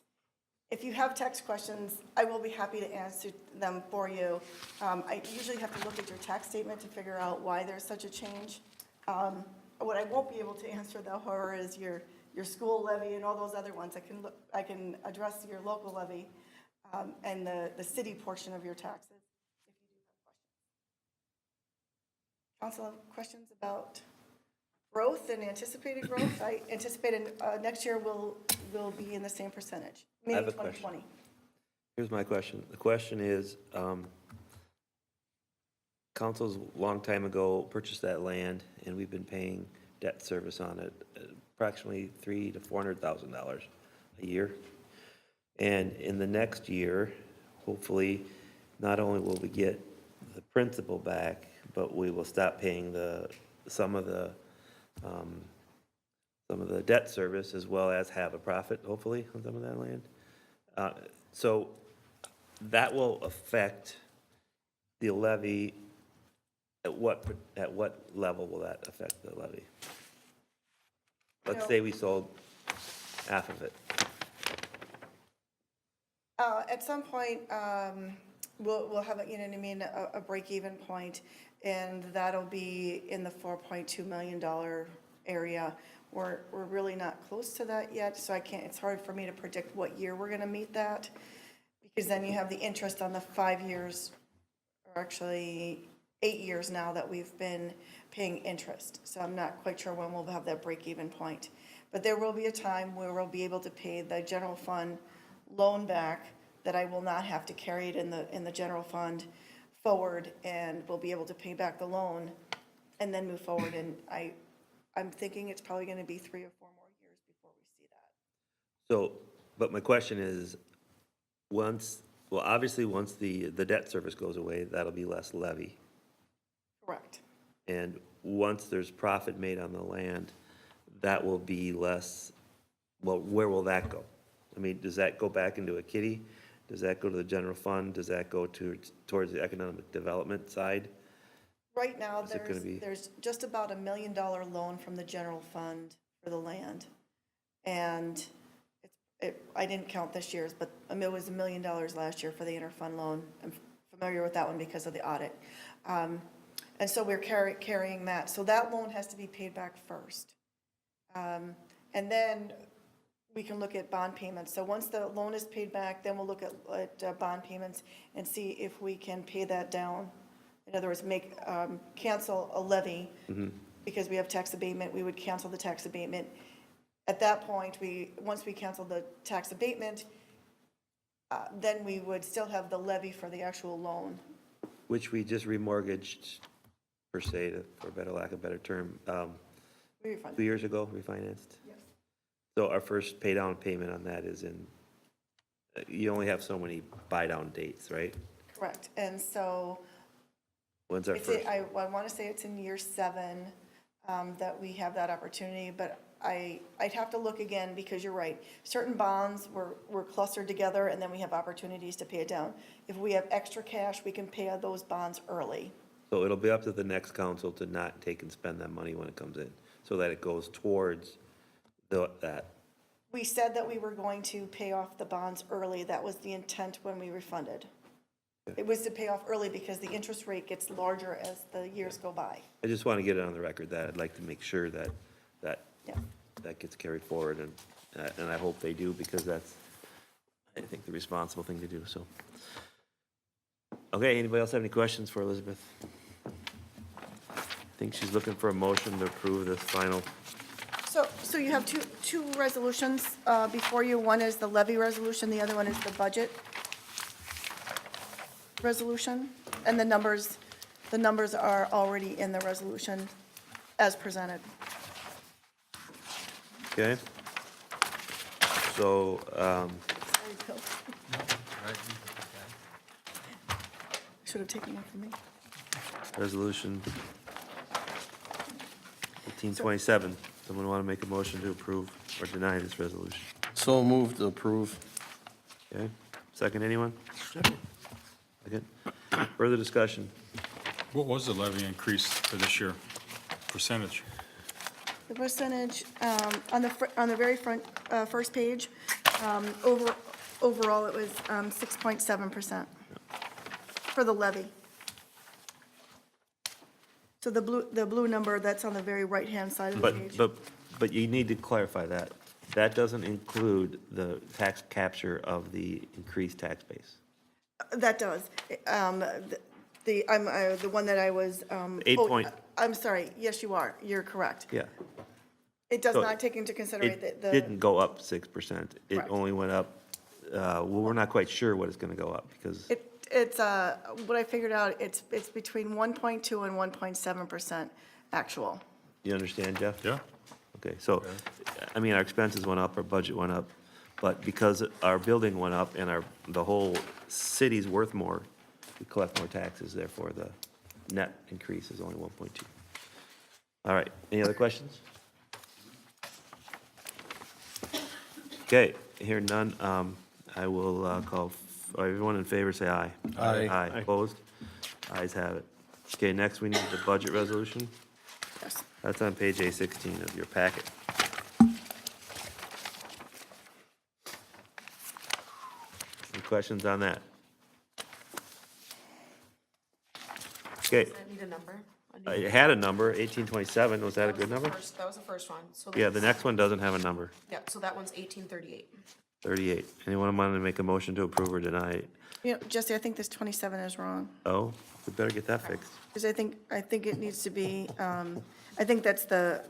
If you have tax questions, I will be happy to answer them for you. I usually have to look at your tax statement to figure out why there's such a change. What I won't be able to answer though, however, is your school levy and all those other ones. I can address your local levy and the city portion of your taxes if you do have questions. Council, have questions about growth and anticipated growth? I anticipated next year will be in the same percentage, I meaning have a question. 2020. Here's my question. The question is, council's a long time ago purchased that land, and we've been paying debt service on it, approximately $300,000 to $400,000 a year. And in the next year, hopefully, not only will we get the principal back, but we will stop paying some of the debt service, as well as have a profit, hopefully, on some of that land. So that will affect the levy. At what level will that affect the levy? Let's say we sold half of it. At some point, we'll have, you know what I mean, a break-even point, and that'll be in the $4.2 million area. We're really not close to that yet, so it's hard for me to predict what year we're gonna meet that, because then you have the interest on the 5 years, or actually 8 years now that we've been paying interest. So I'm not quite sure when we'll have that break-even point. But there will be a time where we'll be able to pay the general fund loan back, that I will not have to carry it in the general fund forward, and we'll be able to pay back the loan and then move forward. And I'm thinking it's probably gonna be 3 or 4 more years before we see that. So, but my question is, obviously, once the debt service goes away, that'll be less levy. Correct. And once there's profit made on the land, that will be less, well, where will that go? I mean, does that go back into a kitty? Does that go to the general fund? Does that go towards the economic development side? Right now, Is it gonna be- there's just about $1 million loan from the general fund for the land. And I didn't count this year's, but it was $1 million last year for the interfund loan. I'm familiar with that one because of the audit. And so we're carrying that. So that loan has to be paid back first. And then we can look at bond payments. So once the loan is paid back, then we'll look at bond payments and see if we can pay that down. In other words, cancel a levy. Because we have tax abatement, we would cancel the tax abatement. At that point, once we cancel the tax abatement, then we would still have the levy for the actual loan. Which we just remortgaged, per se, for better lack of a better term, We refund. 2 years ago, refinanced. Yes. So our first pay down payment on that is you only have so many buy down dates, right? Correct. And so When's our first? I want to say it's in year 7 that we have that opportunity, but I'd have to look again, because you're right. Certain bonds were clustered together, and then we have opportunities to pay it down. If we have extra cash, we can pay those bonds early. So it'll be up to the next council to not take and spend that money when it comes in, so that it goes towards that. We said that we were going to pay off the bonds early. That was the intent when we refunded. It was to pay off early because the interest rate gets larger as the years go by. I just want to get it on the record that I'd like to make sure that Yeah. that gets carried forward, and I hope they do, because that's, I think, the responsible thing to do, so. Okay, anybody else have any questions for Elizabeth? I think she's looking for a motion to approve this final. So you have two resolutions before you. One is the levy resolution, the other one is the budget resolution. And the numbers The numbers are already in the resolution as presented. Okay? So, Sorry, Bill. Should have taken one from me. resolution 1827. Someone want to make a motion to approve or deny this resolution? So moved to approve. Okay? Second, anyone? Second. Further discussion? What was the levy increase for this year? Percentage? The percentage, on the very front, first page, overall, it was 6.7% for the levy. So the blue number that's on the very right-hand side of the page. But you need to clarify that. That doesn't include the tax capture of the increased tax base. That does. The one that I was. 8 oh, point- I'm sorry, yes, you are, you're correct. Yeah. It does So not take into consideration It the. didn't go up 6%. It Correct. only went up, well, we're not quite sure what it's going to go up because, It's, what I figured out, it's between 1.2 and 1.7% actual. you understand, Jeff? Yeah? Okay, so, I mean, our expenses went up, our budget went up, but because our building went up and the whole city's worth more, we collect more taxes, therefore the net increase is only 1.2. All right, any other questions? Okay, hearing none, I will call, everyone in favor, say aye. Aye. Aye, opposed? Ayes have it. Okay, next we need the budget resolution. Yes. That's on page A16 of your packet. Any questions on that? Okay, I need a number. it had a number, 1827, was that a good number? That was the first one. So Yeah, the next one doesn't have a number, Yeah, so that one's 1838. 38. Anyone want to make a motion to approve or deny it? You know, Jesse, I think this 27 is wrong. Oh, we better get that fixed. Because I think it needs to be, I think that's the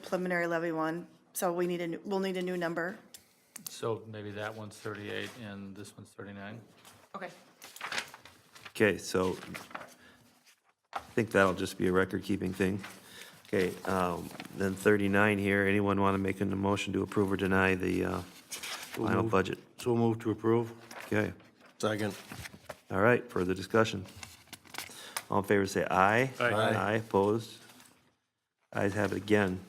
preliminary levy one. So we'll need a new number. So maybe that one's 38 and this one's 39? Okay. Okay, so I think that'll just be a record-keeping thing. Okay, then 39 here, anyone want to make a motion to approve or deny the final budget? So move to approve? Okay, Second. all right, further discussion. All in favor, say aye. Aye. Aye, opposed? Ayes have it again.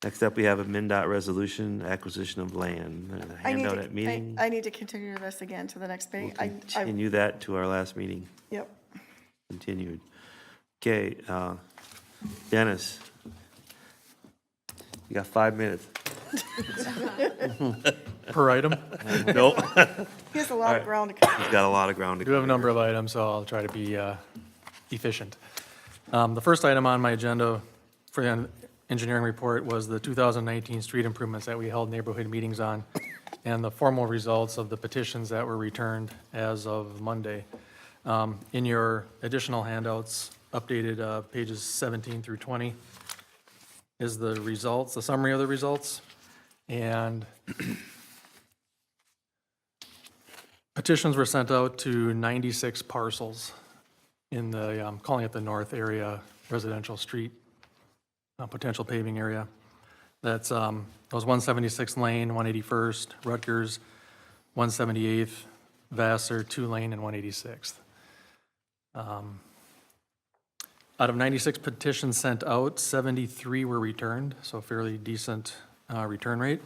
Next up, we have a MinDOT resolution, acquisition of land. I need Handout to- at meeting. I need to continue this again to the next We'll page. continue that to our last meeting, Yep. continued. Okay, Dennis, you got 5 minutes. Per item. Nope. He has a lot of ground to cover. He's got a lot of ground to We do have a cover. number of items, so I'll try to be efficient. The first item on my agenda for the engineering report was the 2019 street improvements that we held neighborhood meetings on, and the formal results of the petitions that were returned as of Monday. In your additional handouts, updated pages 17 through 20, is the results, the summary of the results. And petitions were sent out to 96 parcels in the, calling it the North Area Residential Street potential paving area. That's, those 176th Lane, 181st, Rutgers, 178th, Vassar, 2 Lane, and 186th. Out of 96 petitions sent out, 73 were returned, so fairly decent return rate.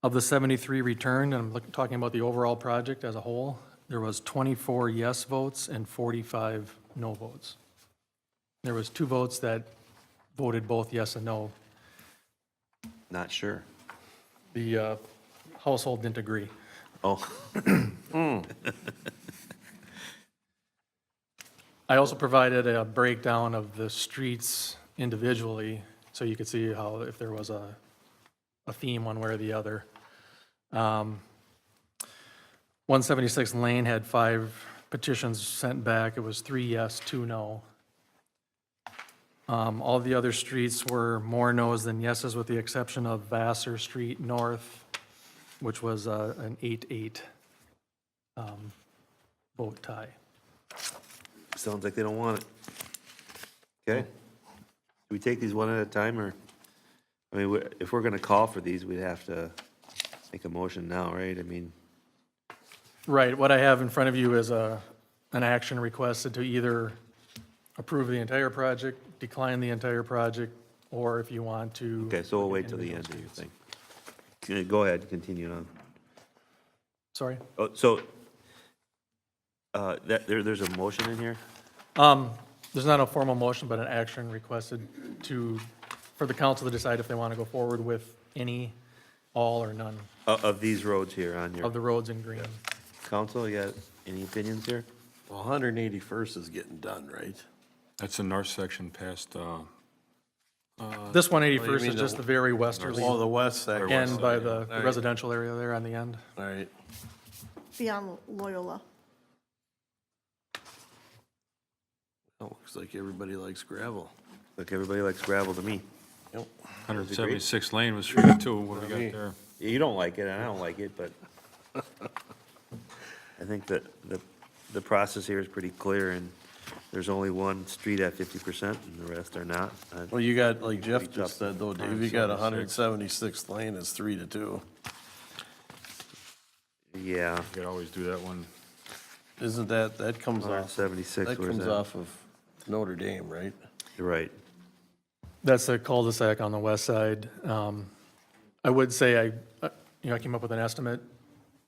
Of the 73 returned, and I'm talking about the overall project as a whole, there was 24 yes votes and 45 no votes. There was 2 votes that voted both yes and no. Not sure. The household didn't agree. Oh, I also provided a breakdown of the streets individually, so you could see how, if there was a theme one way or the other. 176 Lane had 5 petitions sent back. It was 3 yes, 2 no. All the other streets were more no's than yeses, with the exception of Vassar Street North, which was an 8-8 vote tie. Sounds like they don't want it. Okay? Do we take these one at a time, or, I mean, if we're gonna call for these, we'd have to make a motion now, right? I mean, Right, what I have in front of you is an action requested to either approve the entire project, decline the entire project, or if you want to. okay, so we'll wait till the end of your thing. Okay, go ahead, continue on. Sorry? Oh, so, there's a motion in here? There's not a formal motion, but an action requested for the council to decide if they want to go forward with any, all, or none Of these roads here on your, of the roads in green. council, you got any opinions here? Well, 181st is getting done, right? That's the north section past, This 181st mean is just the- the very westerly Oh, the west section. end by the All right. residential area there on the end. All right. Beyond Loyola. Well, looks like everybody likes gravel. Look, everybody likes gravel to me. Yep. 176 lane was 32, what do we got there? You don't like it, and I don't like it, but I think that the process here is pretty clear, and there's only one street at 50%, and the rest are not. Well, you got, like Jeff Pretty just tough. said though, Dave, you got 176th lane is 3-2. Yeah, You could always do that one. Isn't that comes off, 176, that where's comes that? off of Notre Dame, right? You're right. That's the cul-de-sac on the west side. I would say I came up with an estimate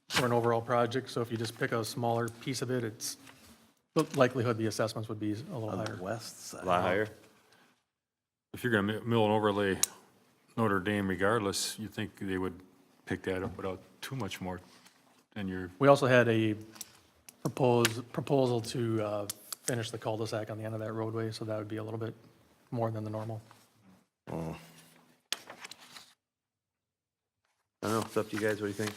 for an overall project, so if you just pick a smaller piece of it, it's, the likelihood the assessments would be a little On higher. the west side. A lot higher? If you're gonna mill and overlay Notre Dame regardless, you'd think they would pick that up without too much more than your, We also had a proposal to finish the cul-de-sac on the end of that roadway, so that would be a little bit more than the normal. Oh. I don't know, it's up to you guys, what do you think?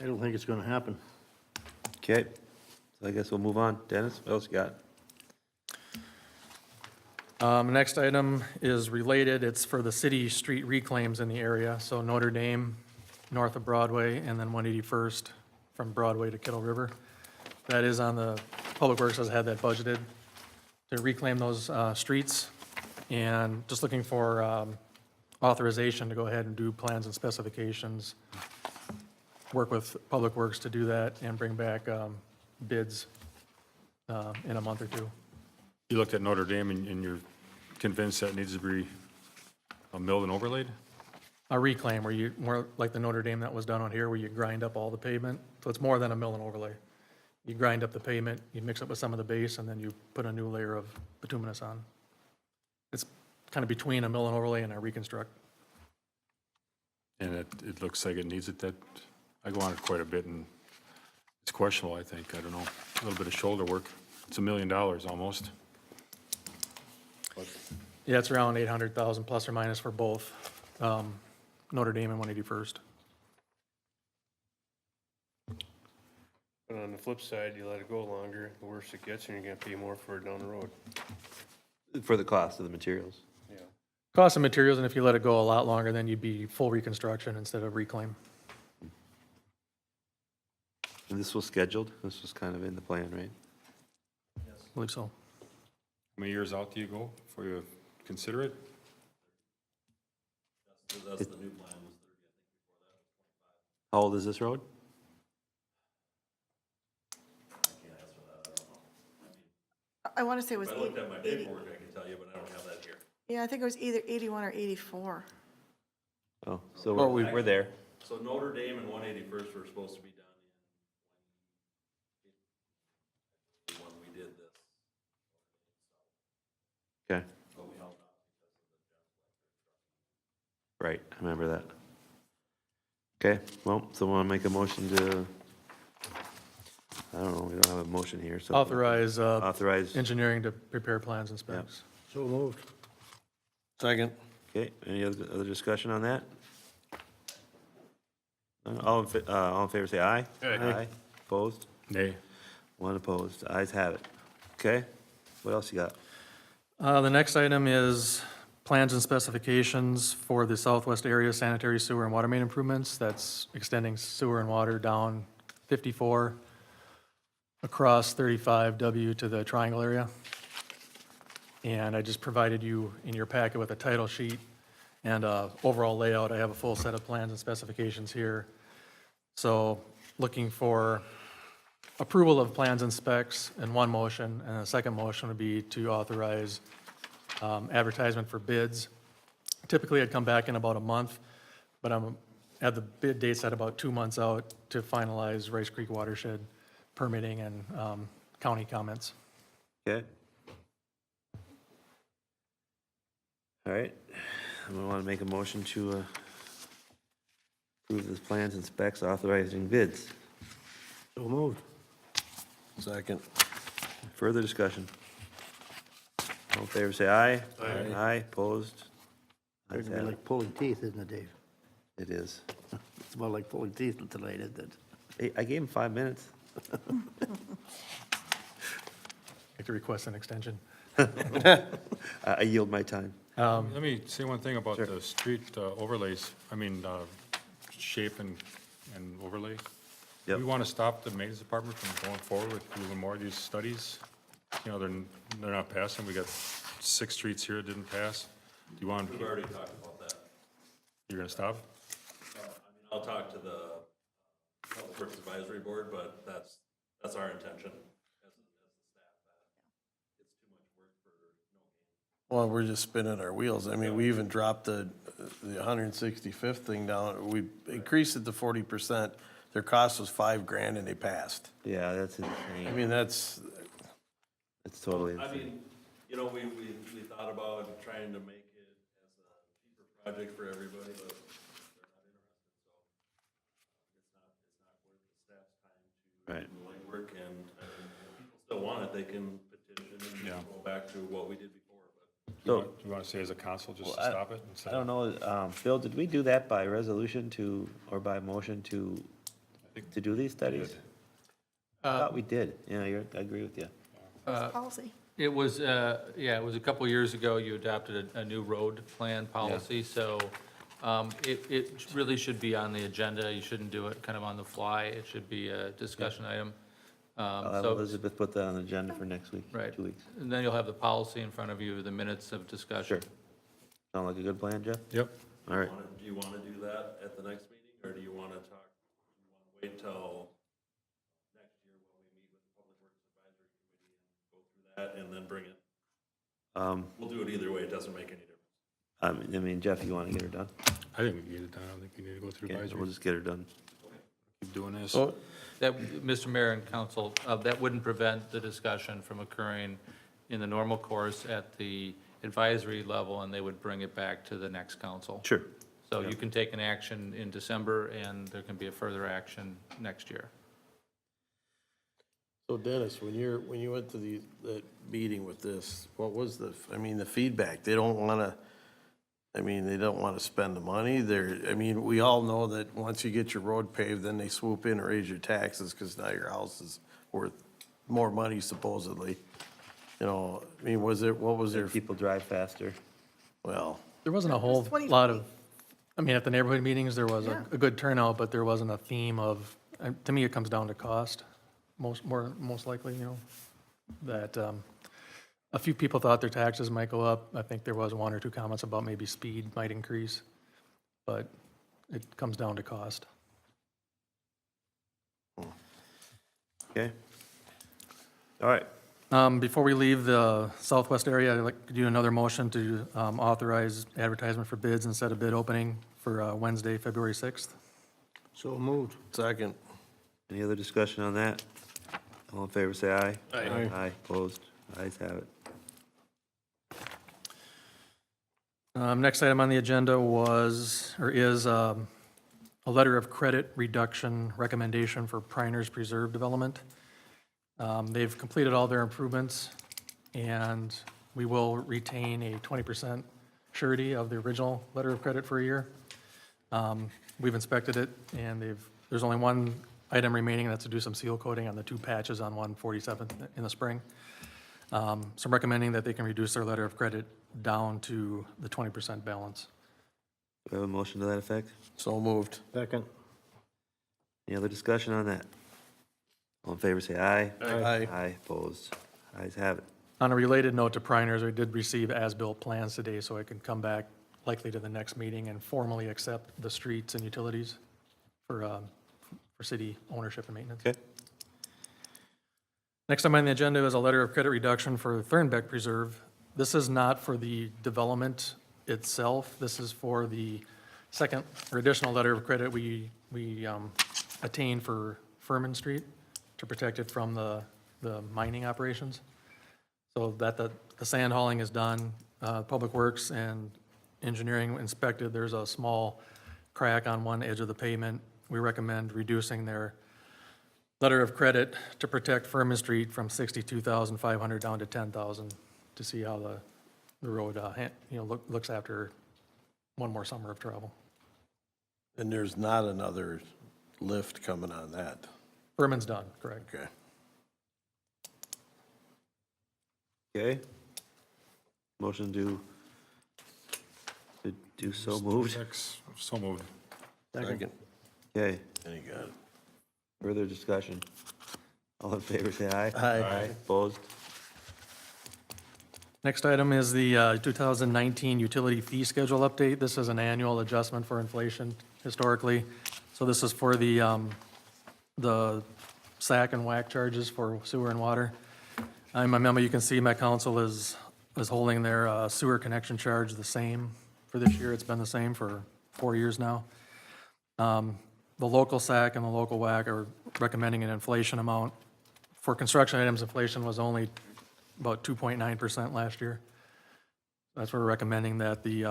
I don't think it's gonna happen. Okay, so I guess we'll move on. Dennis, what else you got? Next item is related. It's for the city street reclaims in the area. So Notre Dame, north of Broadway, and then 181st from Broadway to Kittle River. That is on the, Public Works has had that budgeted to reclaim those streets. And just looking for authorization to go ahead and do plans and specifications. Work with Public Works to do that and bring back bids in a month or two. you looked at Notre Dame and you're convinced that needs to be milled and overlaid? A reclaim where you, more like the Notre Dame that was done on here, where you grind up all the pavement. So it's more than a mill and overlay. You grind up the pavement, you mix it with some of the base, and then you put a new layer of bituminous on. It's kind of between a mill and overlay and a reconstruct. And it looks like it needs it, that, I go on it quite a bit, and it's questionable, I think, I don't know, a little bit of shoulder work. It's $1 million almost. Yeah, it's around 800,000 plus or minus for both Notre Dame and 181st. But on the flip side, you let it go longer, the worse it gets, and you're gonna pay more for it down the road. For the cost of the materials. Yeah. Cost of materials, and if you let it go a lot longer, then you'd be full reconstruction instead of reclaim. And this was scheduled, this was kind of in the plan, right? I believe so. How many years out do you go before you consider it? How old is this road? I want to say it was. at my paperwork, I can tell you, but I don't have that here. Yeah, I think it was either 81 or 84. Oh, so Well, we're there. So Notre Dame and 181st were supposed to be done when we did this. Okay. Right, I remember that. Okay, well, someone make a motion to, I don't know, we don't have a motion here, so. Authorize Authorize, engineering to prepare plans and specs. So moved. Second. okay, any other discussion on that? All in favor, say aye. Aye. Opposed? Nay. One opposed, ayes have it. Okay, what else you got? The next item is plans and specifications for the southwest area sanitary sewer and water main improvements. That's extending sewer and water down 54 across 35W to the triangle area. And I just provided you in your packet with a title sheet and overall layout. I have a full set of plans and specifications here. So looking for approval of plans and specs in one motion, and the second motion would be to authorize advertisement for bids. Typically, I'd come back in about a month, but I'm at the bid dates at about 2 months out to finalize Rice Creek watershed permitting and county comments. Okay. All right, I want to make a motion to approve the plans and specs authorizing bids. So moved. Second. Further discussion? All in favor, say aye. Aye. Aye, opposed? It's Ayes gonna be have it. like pulling teeth, isn't it, Dave? It is. It's about like pulling teeth tonight, isn't it? Hey, I gave him 5 minutes. I could request an extension. I yield my time. Let me say one thing about the street overlays, shape and overlay. Yep. We want to stop the maintenance department from going forward with doing more of these studies. You know, they're not passing. We got 6 streets here that didn't pass. Do you want? We've already talked about that. You're gonna stop? I'll talk to the Public Works Advisory Board, but that's our intention as the staff, that it's too much work for no gain. Well, we're just spinning our wheels. I mean, we even dropped the 165th thing down. We increased it to 40%. Their cost was $5,000 and they passed. Yeah, that's I insane. mean, that's, It's totally I insane. mean, you know, we thought about trying to make it as a cheaper project for everybody, but they're not interested, so it's not worth the staff's time to Right. do the legwork, and if people still want it, they can petition Yeah. and go back to what we did before, but. So, Do you want to say as a council just to Well, stop it? I don't know, Bill, did we do that by resolution or by motion to do these studies? I thought we did. Yeah, I agree with you. Policy. It was, it was a couple years ago, you adopted a new road plan policy, so it really should be on the agenda. You shouldn't do it kind of on the fly. It should be a discussion item. I'll have So, Elizabeth put that on the agenda for next week, right. 2 weeks. And then you'll have the policy in front of you, the minutes of discussion. Sure. Sound like a good plan, Jeff? Yep. All right. Do you want to do that at the next meeting, or do you want to wait till next year when we meet with the Public Works Advisory Committee and go through that and then bring it? We'll do it either way, it doesn't make any difference. I mean, Jeff, you want to get her done? I think we can get it done. I don't think we need to go through Okay, advisory. we'll just get her done. Keep doing this. so That, Mr. Mayor and Council, that wouldn't prevent the discussion from occurring in the normal course at the advisory level, and they would bring it back to the next council. Sure. So you can take an action in December, and there can be a further action next year. So Dennis, when you went to that meeting with this, what was the feedback? They don't want to spend the money. We all know that once you get your road paved, then they swoop in and raise your taxes because now your house is worth more money supposedly. You know, what was their, People drive faster. well, There wasn't a whole 20 lot of, at the neighborhood meetings, there was Yeah. a good turnout, but there wasn't a theme of, to me, it comes down to cost, most likely, that a few people thought their taxes might go up. I think there was 1 or 2 comments about maybe speed might increase, but it comes down to cost. Okay. All right. Before we leave the southwest area, I'd like to do another motion to authorize advertisement for bids and set a bid opening for Wednesday, February 6th. So moved. second. Any other discussion on that? All in favor, say aye. Aye. Aye, opposed? Ayes have it. Next item on the agenda is a letter of credit reduction recommendation for Priner's Preserve Development. They've completed all their improvements, and we will retain a 20% surety of the original letter of credit for a year. We've inspected it, and there's only one item remaining, and that's to do some seal coating on the 2 patches on 147th in the spring. So I'm recommending that they can reduce their letter of credit down to the 20% balance. Do we have a motion to that effect? So moved. Second. Any other discussion on that? All in favor, say aye. Aye. Aye, opposed. Ayes have it. On a related note to Priners, we did receive as-built plans today, so I can come back likely to the next meeting and formally accept the streets and utilities for city ownership and maintenance. Okay. Next time on the agenda is a letter of credit reduction for Thornbeck Preserve. This is not for the development itself. This is for the second or additional letter of credit we attained for Furman Street to protect it from the mining operations. So that the sand hauling is done, Public Works and Engineering inspected, there's a small crack on one edge of the pavement. We recommend reducing their letter of credit to protect Furman Street from $62,500 down to $10,000 to see how the road, looks after one more summer of travel. And there's not another lift coming on that. Furman's done, correct. Okay. Okay. Motion to do so moved. So moved. Second. Okay, And you got it. further discussion. All in favor, say aye. Aye. Opposed? Next item is the 2019 utility fee schedule update. This is an annual adjustment for inflation historically. So this is for the SAC and WAC charges for sewer and water. In my memo, you can see my council is holding their sewer connection charge the same for this year. It's been the same for 4 years now. The local SAC and the local WAC are recommending an inflation amount. For construction items, inflation was only about 2.9% last year. That's why we're recommending that the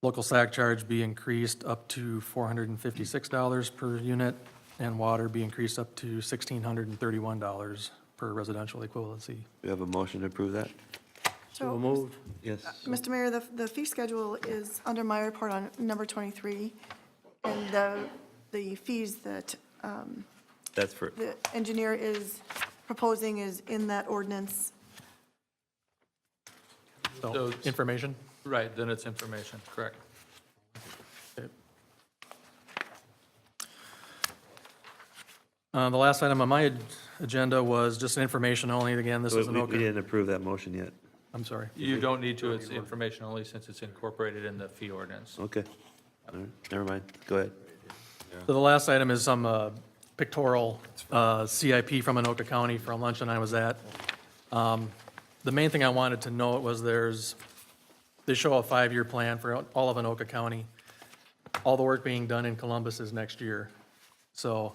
local SAC charge be increased up to $456 per unit, and water be increased up to $1,631 per residential equivalency. We have a motion to approve that? So moved. Yes. Mr. Mayor, the fee schedule is under my report on number 23, and the fees that That's for, the engineer is proposing is in that ordinance. So, information? Right, then it's information, correct. The last item on my agenda was just information only. Again, this is an we Oka, didn't approve that motion yet. I'm sorry. You don't need to, it's information only since it's incorporated in the fee ordinance. Okay. All right, never mind. Go ahead. So the last item is some pictorial CIP from Anoka County for a luncheon I was at. The main thing I wanted to note was they show a 5-year plan for all of Anoka County. All the work being done in Columbus is next year. So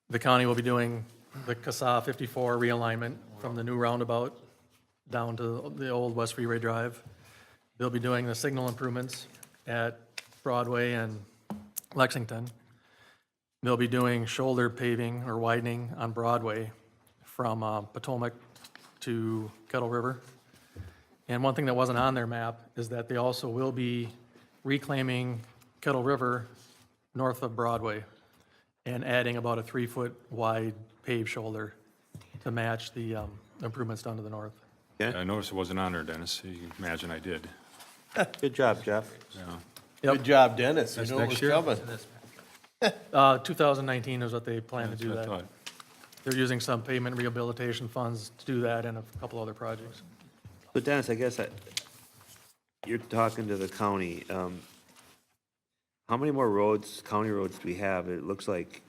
the county will be doing the CASA 54 realignment from the new roundabout down to the old West Freeway Drive. They'll be doing the signal improvements at Broadway and Lexington. They'll be doing shoulder paving or widening on Broadway from Potomac to Kettle River. And one thing that wasn't on their map is that they also will be reclaiming Kettle River north of Broadway and adding about a 3-foot wide paved shoulder to match the improvements done to the north. Okay, I noticed it wasn't on there, Dennis. You can imagine I did. good job, Jeff. Yeah. Good job, Dennis. You That's knew it next was year? coming. 2019 is what they plan to That's do what I that. thought. They're using some pavement rehabilitation funds to do that and a couple other projects. So Dennis, I guess you're talking to the county. How many more roads, county roads do we have? It looks like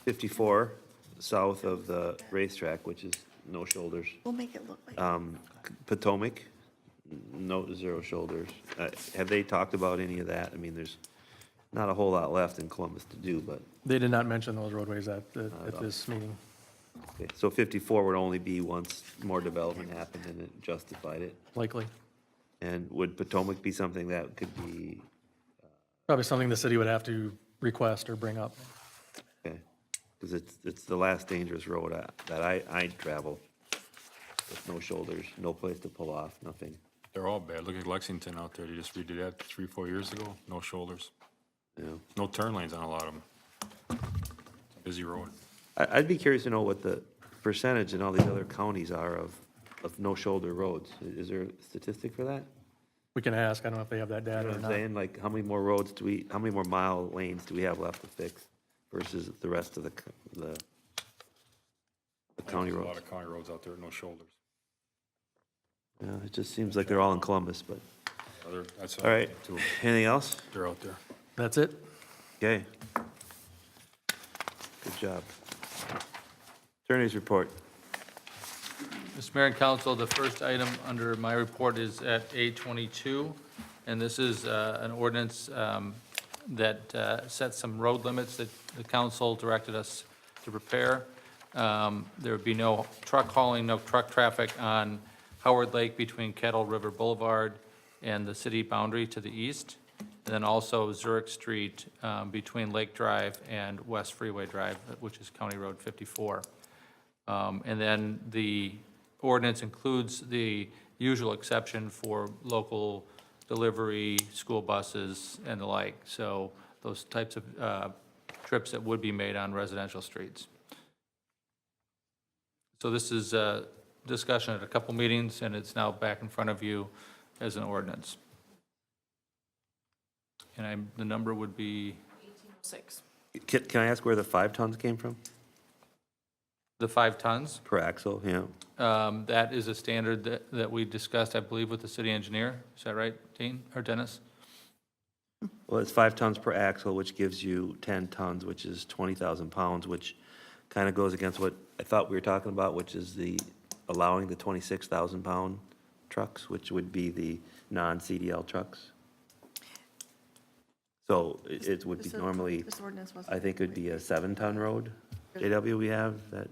54 south of the racetrack, which is no shoulders. We'll make it look like. Potomac, no, 0 shoulders. Have they talked about any of that? I mean, there's not a whole lot left in Columbus to do, but, They did not mention those roadways at this meeting. okay. So 54 would only be once more development happened and it justified it. Likely. And would Potomac be something that could be, Probably something the city would have to request or bring up. okay? Because it's the last dangerous road that I travel with no shoulders, no place to pull off, nothing. They're all bad. Look at Lexington out there. They just redid that 3-4 years ago. No shoulders. You know? No turn lanes on a lot of them. Busy road. I'd be curious to know what the percentage in all these other counties are of no shoulder roads. Is there a statistic for that? We can ask, I don't know if they have that You know data what or I'm not. saying? Like, how many more roads how many more mile lanes do we have left to fix versus the rest of the county There's a lot roads. of county roads out there, no shoulders. Yeah, it just seems like they're all in Columbus, but, That's all right. too. Anything else? They're out there. That's it. Okay. Good job. Attorney's report. Mr. Mayor and Council, the first item under my report is at A22, and this is an ordinance that sets some road limits that the council directed us to prepare. There would be no truck hauling, no truck traffic on Howard Lake between Kettle River Boulevard and the city boundary to the east, and then also Zurich Street between Lake Drive and West Freeway Drive, which is County Road 54. And then the ordinance includes the usual exception for local delivery, school buses, and the like. So those types of trips that would be made on residential streets. So this is a discussion at a couple meetings, and it's now back in front of you as an ordinance. And the number would be 6. Can I ask where the 5 tons came from the 5 tons. per axle? Yeah. That is a standard that we discussed, I believe, with the city engineer. Is that right, Dean, or Dennis? Well, it's 5 tons per axle, which gives you 10 tons, which is 20,000 pounds, which kind of goes against what I thought we were talking about, which is the allowing the 26,000 pound trucks, which would be the non-CDL trucks. So it would be normally, This ordinance was. I think it'd be a 7-ton road. JW, we have that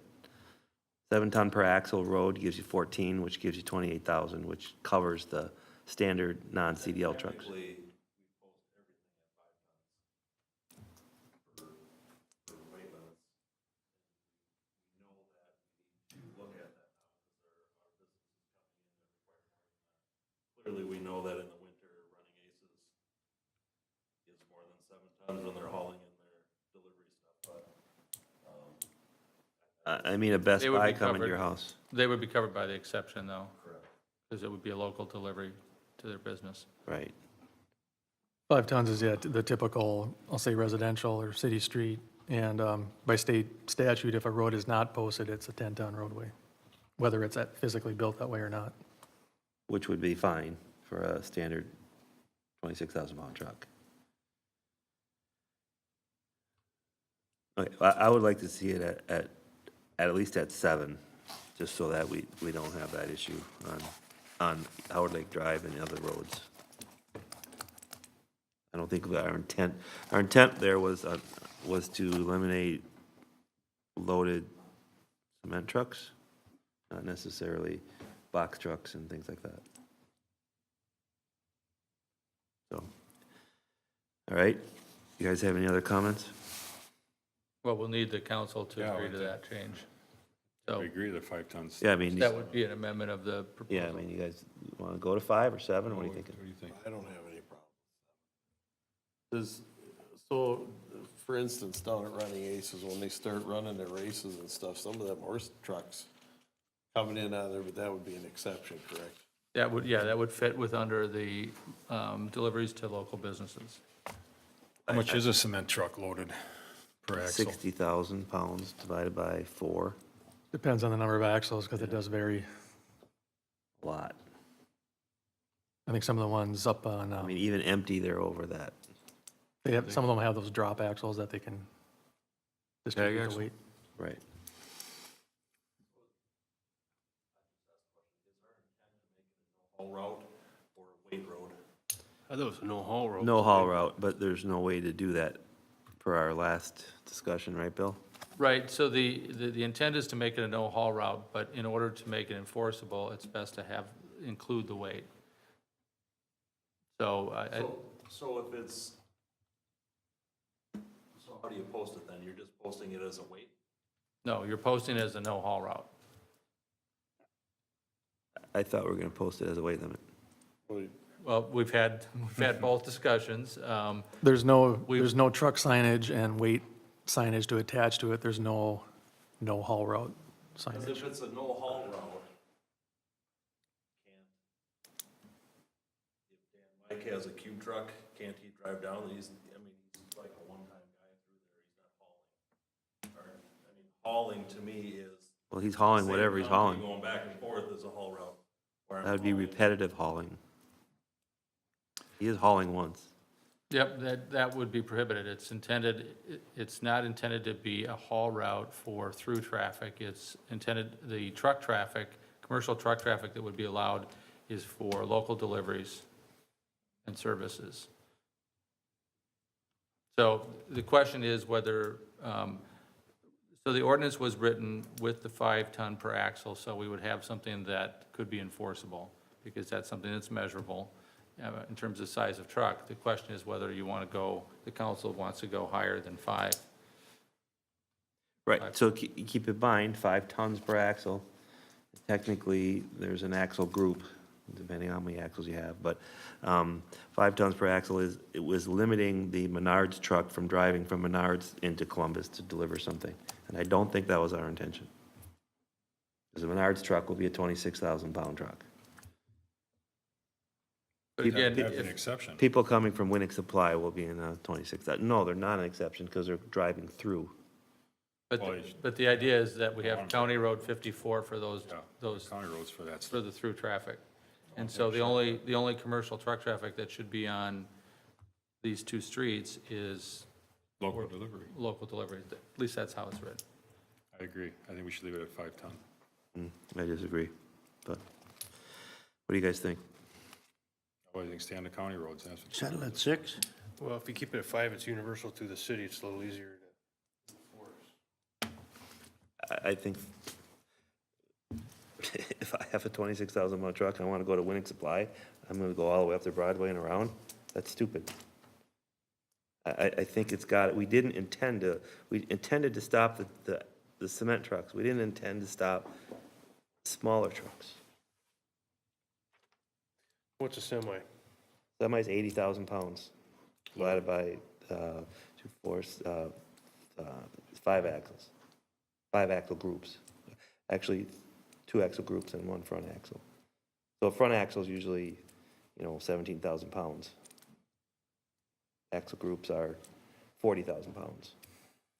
7-ton per axle road gives you 14, which gives you 28,000, which covers the standard non-CDL trucks. Technically, we post everything at 5 tons for weight limits. We know that we need to look at that now because our business is coming in that require more than that. Clearly, we know that in the winter, running aces is more than 7 tons when they're hauling in their delivery stuff, but, I mean, a Best They would Buy be coming to covered. your house. They would be covered by the exception, though. correct. Because it would be a local delivery to their business. Right. 5 tons is, yeah, the typical, I'll say residential or city street. And by state statute, if a road is not posted, it's a 10-ton roadway, whether it's physically built that way or not. Which would be fine for a standard 26,000 pound truck. Okay, I would like to see it at least at 7, just so that we don't have that issue on Howard Lake Drive and other roads. I don't think our intent there was to eliminate loaded cement trucks, not necessarily box trucks and things like that. So, all right, you guys have any other comments? Well, we'll need the council to Yeah, agree I to think- that change. I So agree that 5 tons. Yeah, I mean, that would be an amendment of the proposal. yeah, I mean, you guys want to go to 5 or 7, what are you thinking? What do you think? I don't have any problem. So, for instance, down at Running Aces, when they start running their races and stuff, some of them horse trucks coming in out of there, but that would be an exception, correct? That would fit with under the deliveries to local businesses. How much is a cement truck loaded per axle? 60,000 pounds divided by 4, Depends on the number of axles, because it does vary. a lot. I think some of the ones up on, I mean, even empty, they're over that. some of them have those drop axles that they can distribute the axle? weight. Right. Haul route or a weight road? I thought it was a no haul road. No haul route, but there's no way to do that per our last discussion, right, Bill? Right, so the intent is to make it a no-haul route, but in order to make it enforceable, it's best to include the weight. So, So if it's, so how do you post it then? You're just posting it as a weight? no, you're posting it as a no-haul route. I thought we were going to post it as a weight limit. Well, we've had both discussions. There's no truck signage and weight signage to attach to it. There's no haul route Because signage. if it's a no haul route, if Dan Mike has a cube truck, can't he drive down? He's like a one-time guy through there, he's not hauling. Or, hauling to me is Well, he's hauling whatever he's hauling. Going back and forth is a haul route. where I'm That would be hauling. repetitive hauling. He is hauling once. Yep, that would be prohibited. It's intended, it's not intended to be a haul route for through traffic. It's intended, the truck traffic, commercial truck traffic that would be allowed is for local deliveries and services. So the question is whether, so the ordinance was written with the 5 ton per axle, so we would have something that could be enforceable, because that's something that's measurable in terms of size of truck. The question is whether you want to go, the council wants to go higher than 5. Right, so keep in mind, 5 tons per axle. Technically, there's an axle group, depending on how many axles you have, but 5 tons per axle it was limiting the Menards truck from driving from Menards into Columbus to deliver something. And I don't think that was our intention. Because the Menards truck will be a 26,000 pound truck. But again, That's an if, exception. People coming from Winnick Supply will be in a 26,000. No, they're not an exception because they're driving through. but the idea is that we have County Road 54 for those County roads for that. for the through traffic. And so the only commercial truck traffic that should be on these 2 streets is Local delivery. local delivery. At least that's how it's written. I agree. I think we should leave it at 5 ton. I disagree, but what do you guys think? Otherwise, you can stay on the county roads. That's what. Settle at 6? Well, if you keep it at 5, it's universal through the city, it's a little easier to enforce. I think if I have a 26,000 pound truck, and I want to go to Winnick Supply, I'm going to go all the way up to Broadway and around. That's stupid. I think it's got, we intended to stop the cement trucks. We didn't intend to stop smaller trucks. What's a semi? Semi's 80,000 pounds, divided by 5 axles. 5 axle groups. Actually, 2 axle groups and 1 front axle. So a front axle is usually, 17,000 pounds. Axle groups are 40,000 pounds.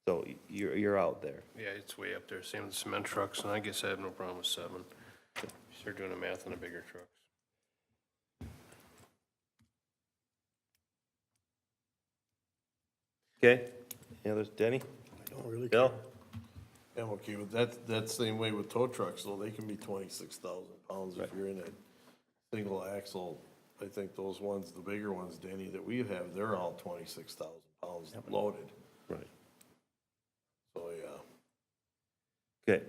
So you're out there. Yeah, it's way up there, same with the cement trucks, and I guess I have no problem with 7. Start doing the math on the bigger trucks. Okay? Any others? Denny? I don't really Bill? I'm okay with that. That's the same way with tow trucks, though. They can be 26,000 pounds if you're in a single axle. I think those ones, the bigger ones, Danny, that we have, they're all 26,000 pounds loaded. Right. So, yeah. Okay.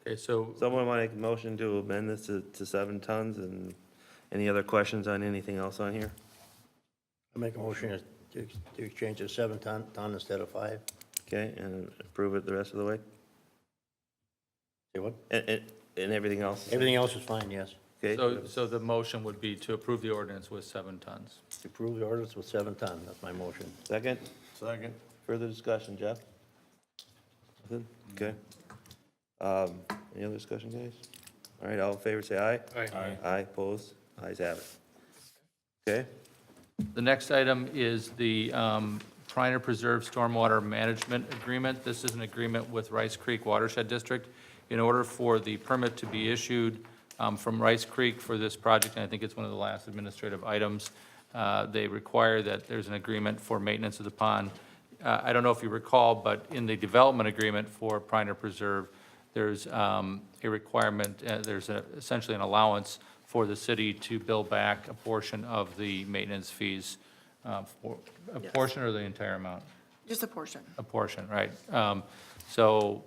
Okay, so Someone want to make a motion to amend this to 7 tons, and any other questions on anything else on here? I make a motion to exchange to 7 ton instead of 5. Okay, and approve it the rest of the way? Say what? And everything else? Everything else is fine, yes. Okay, so the motion would be to approve the ordinance with 7 tons. To approve the ordinance with 7 ton, that's my motion. second? Second. Further discussion, Jeff? Nothing? Okay. Any other discussion, guys? All right, all in favor, say aye. Aye. Aye, opposed? Ayes have it. Okay? The next item is the Priner Preserve Stormwater Management Agreement. This is an agreement with Rice Creek Watershed District. In order for the permit to be issued from Rice Creek for this project, and I think it's one of the last administrative items, they require that there's an agreement for maintenance of the pond. I don't know if you recall, but in the development agreement for Priner Preserve, there's a requirement, there's essentially an allowance for the city to bill back a portion of the maintenance fees, for a portion or the entire amount? Just a portion. A portion, right. So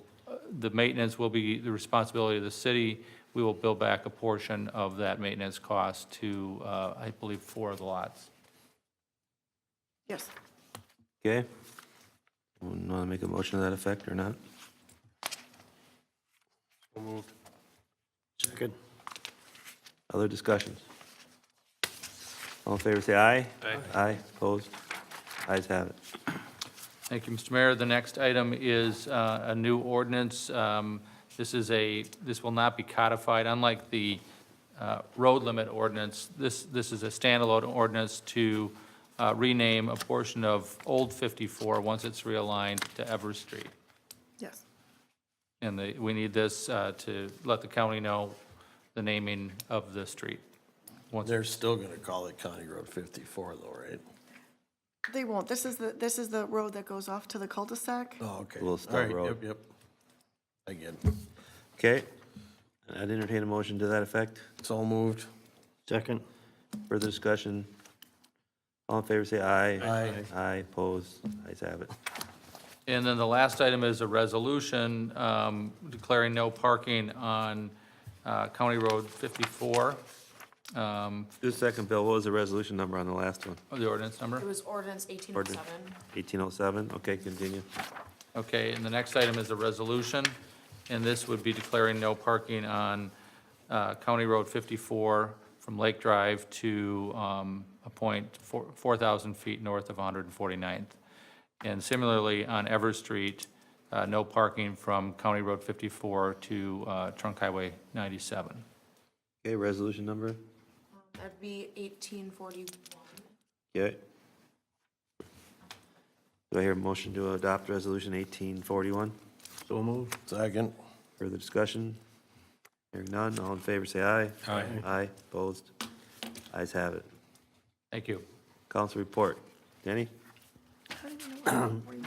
the maintenance will be the responsibility of the city. We will bill back a portion of that maintenance cost to, I believe, 4 of the lots. Yes. Okay? Want to make a motion to that effect or not? So moved. Second. Other discussions? All in favor, say aye. Aye. Aye, opposed? Ayes have it. Thank you, Mr. Mayor. The next item is a new ordinance. This will not be codified, unlike the road limit ordinance. This is a standalone ordinance to rename a portion of Old 54 once it's realigned to Evers Street. Yes. And we need this to let the county know the naming of the street. Once They're still gonna call it County Road 54 though, right? They won't. This is the road that goes off to the cul-de-sac. Oh, okay. Little All Star right, Road. Yep. I get it. Okay, I'd entertain a motion to that effect. So moved. Second. Further discussion? All in favor, say aye. Aye. Aye, opposed, ayes have it. And then the last item is a resolution declaring no parking on County Road 54. Just a second, Bill, what was the resolution number on the last one? The ordinance number? It was ordinance 1807. 1807, okay, continue. Okay, and the next item is a resolution, and this would be declaring no parking on County Road 54 from Lake Drive to a point 4,000 feet north of 149th. And similarly, on Ever Street, no parking from County Road 54 to Trunk Highway 97. Okay, resolution number? That'd be 1841. Okay. Do I hear a motion to adopt resolution 1841? So moved. Second. Further discussion? Hearing none, all in favor, say aye. Aye. Aye, opposed, ayes have it. Thank you. Council report. Danny?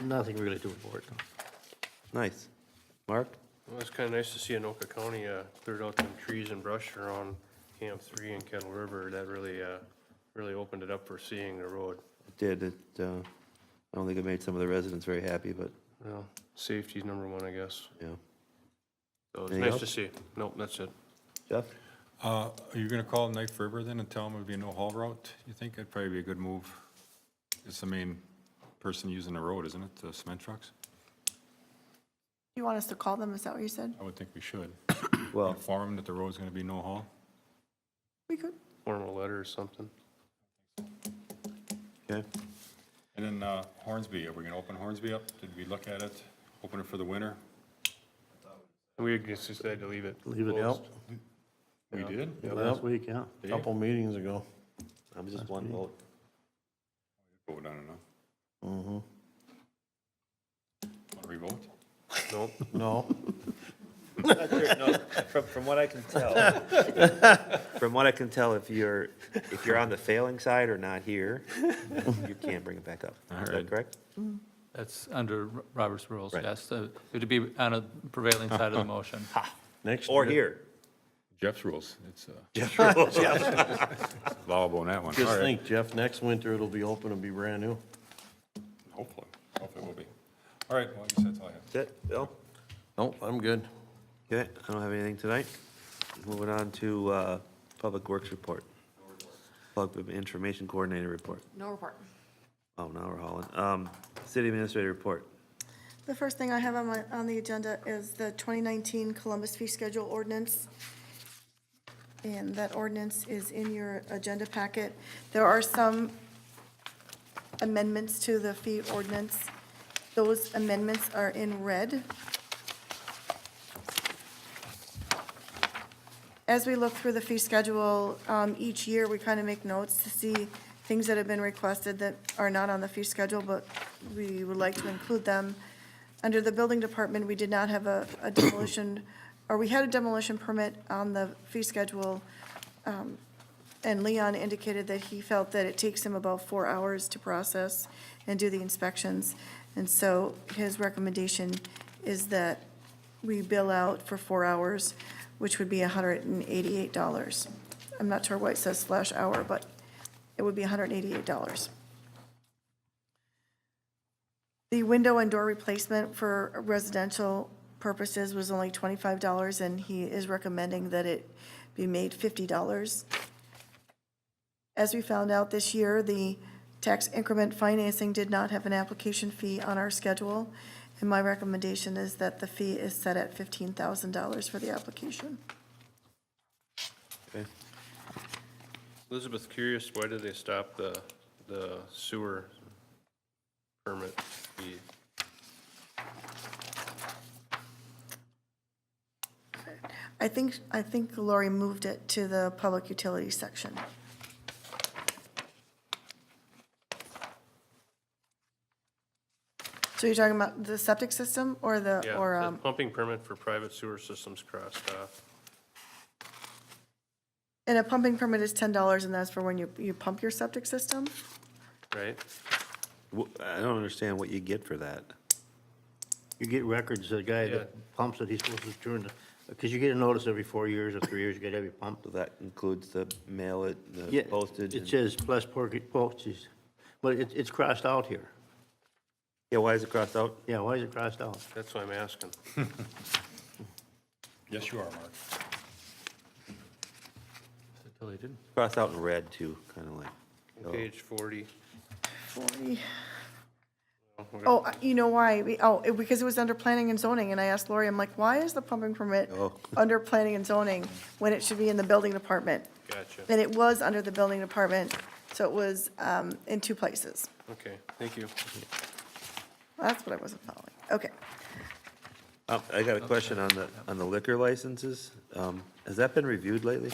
Nothing really to report. Nice. Mark? Well, it's kind of nice to see Anoka County cleared out some trees and brush around Camp 3 and Kettle River. That really opened it up for seeing the road. It did, I don't think it made some of the residents very happy, but, Well, safety's number one, I guess. yeah. So it's Anything nice else? to see. Nope, that's it. Jeff? Are you gonna call Knife River then and tell them it'd be a no-haul route? You think that'd probably be a good move? It's the main person using the road, isn't it, the cement trucks? You want us to call them? Is that what you said? I would think we should. Well, Inform them that the road's gonna be no-haul. We could. Formal letter or something. okay. And then Hornsby, are we gonna open Hornsby up? Did we look at it, open it for the winter? We just decided to leave it. Leave it closed. We did? last week, yeah. A couple meetings ago. I'm just one vote. Vote on it now. Mm-hmm. Want to revote? Nope. No. No, from what I can tell, if you're on the failing side or not here, you can't bring it back up. All Is right. that correct? That's under Robert's rules, Right. yes. It would be on a prevailing side of the motion. Next Or year. here? Jeff's rules, it's Jeff rules, yeah. allowable on that one. Just All right. think, Jeff, next winter it'll be open and be brand new. Hopefully it will be. All right, well, I guess that's all I have. That's it, Bill? Nope, I'm good. Okay, I don't have anything tonight. Moving on to Public Works report. Public Information Coordinator report. No report. Oh, now we're hauling. City Administrator report. The first thing I have on the agenda is the 2019 Columbus Fee Schedule Ordinance. And that ordinance is in your agenda packet. There are some amendments to the fee ordinance. Those amendments are in red. As we look through the fee schedule, each year, we kind of make notes to see things that have been requested that are not on the fee schedule, but we would like to include them. Under the building department, we did not have a demolition, or we had a demolition permit on the fee schedule. And Leon indicated that he felt that it takes him about 4 hours to process and do the inspections. And so his recommendation is that we bill out for 4 hours, which would be $188. I'm not sure why it says /hour, but it would be $188. The window and door replacement for residential purposes was only $25, and he is recommending that it be made $50. As we found out this year, the tax increment financing did not have an application fee on our schedule, and my recommendation is that the fee is set at $15,000 for the application. Okay. Elizabeth, curious, why did they stop the sewer permit fee? I think Lori moved it to the public utilities section. So you're talking about the septic system or the, Yeah, or, it says pumping permit for private sewer systems crossed off. and a pumping permit is $10 and that's for when you pump your septic system? Right? I don't understand what you get for that. You get records, the guy Yeah. that pumps it, he's supposed to turn the, because you get a notice every 4 years or 3 years, you gotta have your pump. So that includes the mail it, the Yeah, postage. It and- says plus postage, but it's crossed out here. Yeah, why is it crossed out? Yeah, why is it crossed out? That's what I'm asking. Yes, you are, Mark. Deleted. Crossed out in red too, kind of like. so- Page 40. 40. Whatever. Oh, you know why? Because it was under planning and zoning, and I asked Lori, I'm like, why is the pumping permit Oh. under planning and zoning when it should be in the building department? Gotcha. And it was under the building department, so it was in two places. Okay, thank you. That's what I wasn't following. Okay. I got a question on the liquor licenses. Has that been reviewed lately?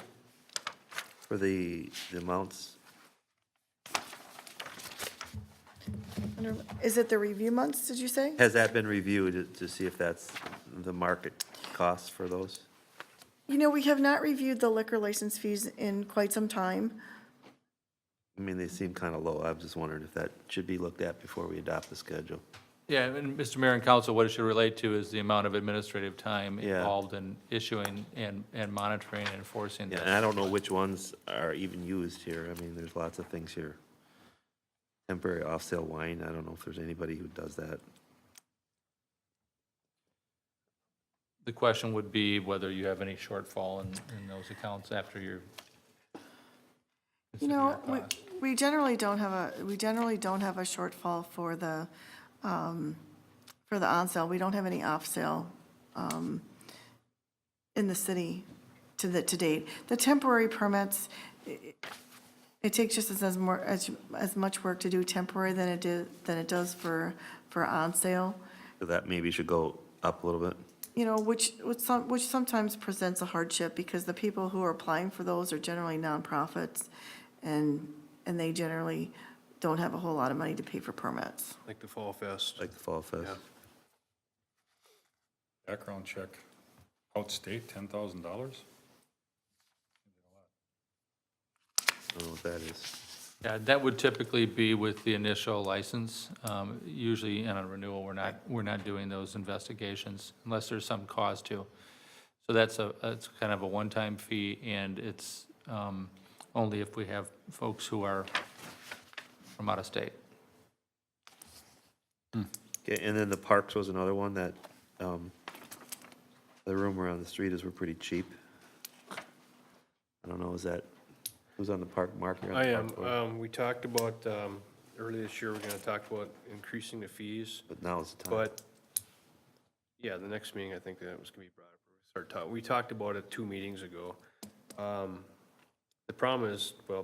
For the amounts? Is it the review months, did you say? Has that been reviewed to see if that's the market costs for those? You know, we have not reviewed the liquor license fees in quite some time. I mean, they seem kind of low. I was just wondering if that should be looked at before we adopt the schedule. Yeah, and Mr. Mayor and Council, what it should relate to is the amount of administrative time Yeah. involved in issuing and monitoring and enforcing Yeah, this. and I don't know which ones are even used here. I mean, there's lots of things here. Temporary off-sale wine, I don't know if there's anybody who does that. The question would be whether you have any shortfall in those accounts after you're. You know, considering your costs. we generally don't have a shortfall for the on-sale. We don't have any off-sale in the city to date. The temporary permits, it takes just as much work to do temporary than it does for on-sale. So that maybe should go up a little bit. You know, which sometimes presents a hardship because the people who are applying for those are generally nonprofits and they generally don't have a whole lot of money to pay for permits. Like the Fall Fest. Like the Fall Fest. Yeah. Background check, outstate, $10,000? I don't know what that is. Yeah, that would typically be with the initial license. Usually in a renewal, we're not doing those investigations unless there's some cause to. So that's kind of a one-time fee, and it's only if we have folks who are from out of state. Okay, and then the parks was another one that, the rumor on the street is we're pretty cheap. I don't know, is that, who's on the park, Mark? You're on I the am. park board. We talked about, earlier this year, we're gonna talk about increasing the fees, But now is the time. but, yeah, the next meeting, I think that was gonna be brought up. We talked about it 2 meetings ago. The problem is, well,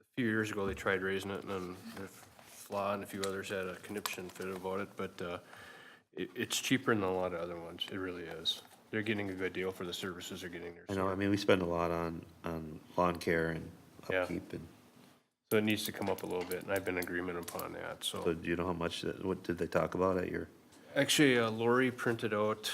a few years ago, they tried raising it, and then Flaw and a few others had a conniption fit about it, but, it's cheaper than a lot of other ones. It really is. They're getting a good deal for the services they're getting there. I know, I mean, we spend a lot on lawn care and Yeah. upkeep and, So it needs to come up a little bit, and I've been in agreement upon that, so do you know how much, what did they talk about at your? Actually, Lori printed out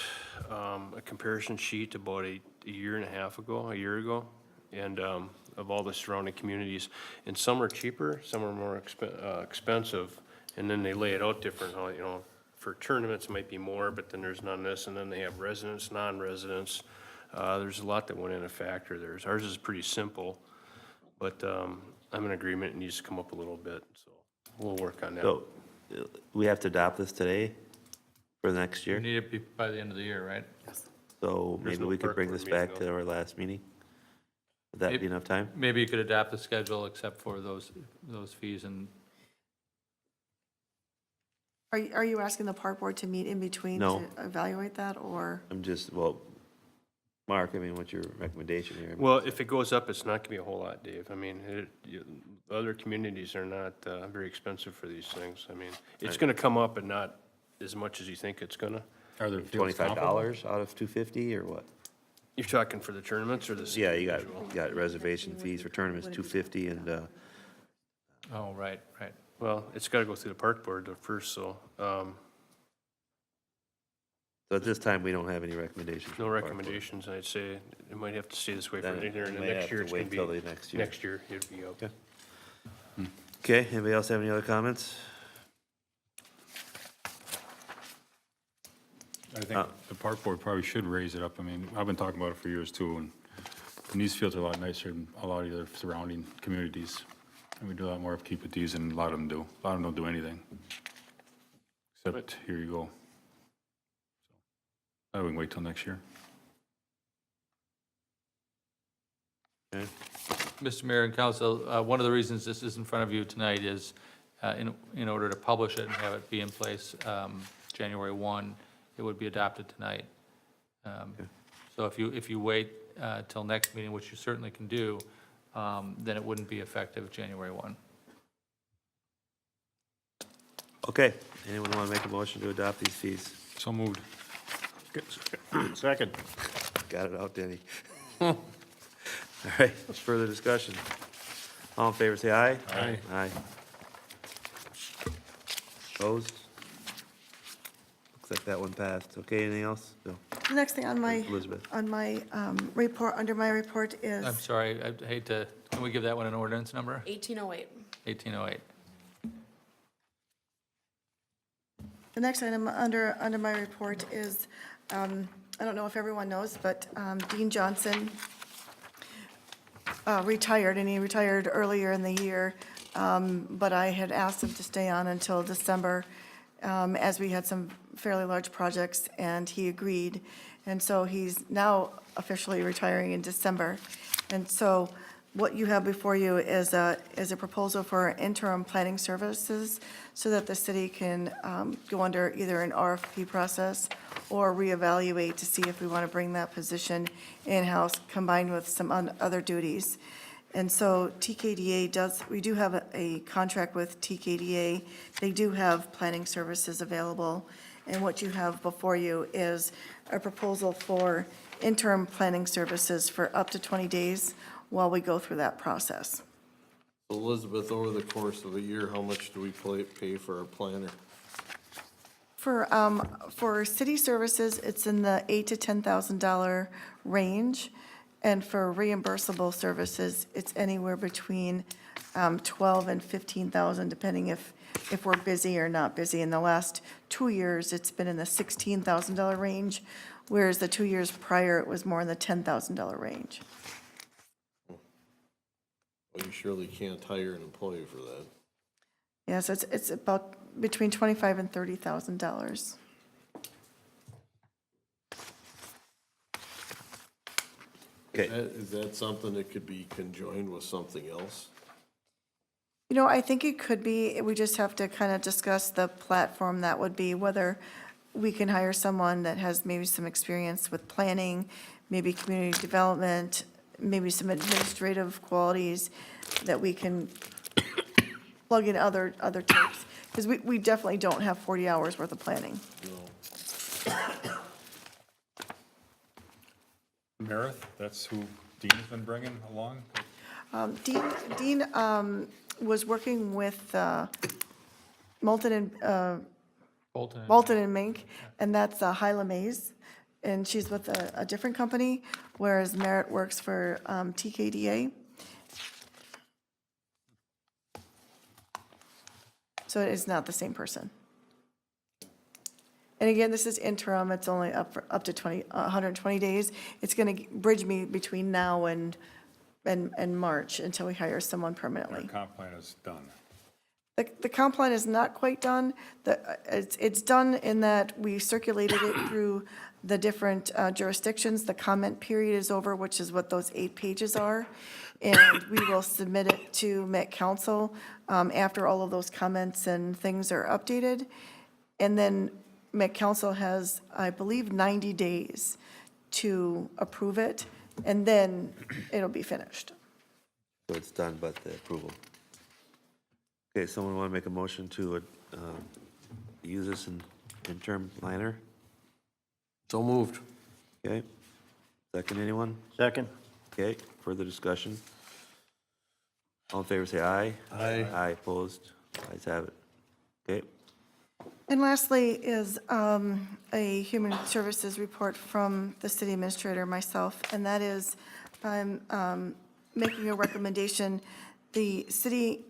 a comparison sheet about a year ago, and of all the surrounding communities. And some are cheaper, some are more expensive, and then they lay it out different, how, you know, for tournaments it might be more, but then there's none of this, and then they have residents, non-residents. There's a lot that went in a factor there. Ours is pretty simple, but I'm in agreement, it needs to come up a little bit, so we'll work on that. So, we have to adopt this today for the next You year? need it by the end of the year, right? So There's maybe no we could park bring board this meeting back though. to our last meeting? Would that be enough time? Maybe you could adapt the schedule except for those fees and. Are you asking the park board to meet in between No. to evaluate that, or? I'm just, well, Mark, I mean, what's your recommendation here? Well, if it goes up, it's not gonna be a whole lot, Dave. I mean, other communities are not very expensive for these things. I mean, it's gonna come up, but not as much as you think it's gonna. Are there fields $25 comparable? out of 250 or what? You're talking for the tournaments or the? Yeah, you individual? got reservation fees for tournaments, 250 and, Oh, right. Well, it's got to go through the park board first, so, So at this time, we don't have any recommendations. no from the park board. recommendations, I'd say it might have to stay this way for Then either in the we may next have year, to it's gonna wait be. till the next year. Next year, it'd be okay. Okay, anybody else have any other comments? I think the park board probably should raise it up. I mean, I've been talking about it for years too, and these fields are a lot nicer than a lot of the other surrounding communities. And we do a lot more upkeep with these than a lot of them do. A lot of them don't do anything. Except, here you go. I wouldn't wait till next year. Okay. Mr. Mayor and Council, one of the reasons this is in front of you tonight is in order to publish it and have it be in place January 1, it would be adopted tonight. So if you wait till next meeting, which you certainly can do, then it wouldn't be effective January 1. Okay, anyone want to make a motion to adopt these fees? So moved. Second. Got it out, Denny. All right, further discussion. All in favor, say aye. Aye. Aye. Opposed? Looks like that one passed. Okay, anything else? No. The next thing on my, Elizabeth. report, under my report is. I'm sorry, I hate to, can we give that one an ordinance number? 1808. 1808. The next item under my report is, I don't know if everyone knows, but Dean Johnson retired, and he retired earlier in the year, but I had asked him to stay on until December, as we had some fairly large projects, and he agreed. And so he's now officially retiring in December. And so what you have before you is a proposal for interim planning services so that the city can go under either an RFP process or reevaluate to see if we want to bring that position in-house combined with some other duties. And so TKDA we do have a contract with TKDA. They do have planning services available. And what you have before you is a proposal for interim planning services for up to 20 days while we go through that process. Elizabeth, over the course of a year, how much do we pay for our planner? For city services, it's in the $8,000 to $10,000 range. And for reimbursable services, it's anywhere between $12,000 and $15,000, depending if we're busy or not busy. In the last 2 years, it's been in the $16,000 range, whereas the 2 years prior, it was more in the $10,000 range. Well, you surely can't hire an employee for that. Yes, it's about between $25,000 and $30,000. Okay, Is that something that could be conjoined with something else? You know, I think it could be, we just have to kind of discuss the platform that would be, whether we can hire someone that has maybe some experience with planning, maybe community development, maybe some administrative qualities that we can plug in other types. Because we definitely don't have 40 hours worth of planning. No. Meredith, that's who Dean's been bringing along? Dean was working with Moulton and Bolton and Mink, and that's Hyla Mays, and she's with a different company, whereas Merritt works for TKDA. So it is not the same person. And again, this is interim, it's only up to 120 days. It's going to bridge me between now and March until we hire someone Our permanently. comp plan is done. The comp plan is not quite done. It's done in that we circulated it through the different jurisdictions. The comment period is over, which is what those 8 pages are. And we will submit it to Met Council after all of those comments and things are updated. And then Met Council has, I believe, 90 days to approve it, and then it'll be finished. so it's done, but the approval. Okay, someone want to make a motion to use this in interim planner? So moved. Okay, second, anyone? Second. Okay, further discussion? All in favor, say aye. Aye. Aye, opposed, Ayes have it. Okay, And lastly is a Human Services report from the city administrator, myself, and that is, I'm making a recommendation. The city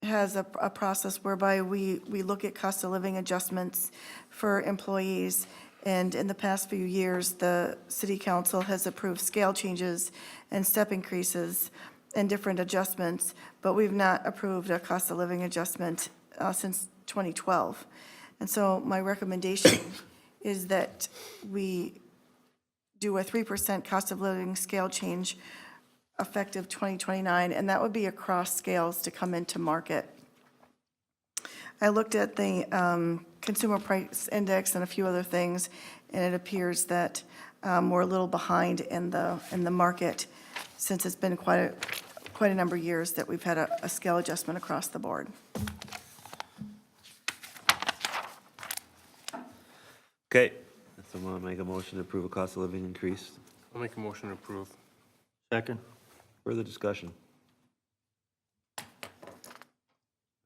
has a process whereby we look at cost of living adjustments for employees, and in the past few years, the city council has approved scale changes and step increases and different adjustments, but we've not approved a cost of living adjustment since 2012. And so my recommendation is that we do a 3% cost of living scale change effective 2029, and that would be across scales to come into market. I looked at the consumer price index and a few other things, and it appears that we're a little behind in the market, since it's been quite a number of years that we've had a scale adjustment across the board. okay. Someone make a motion to approve a cost of living increase. I'll make a motion to approve. Second. Further discussion? All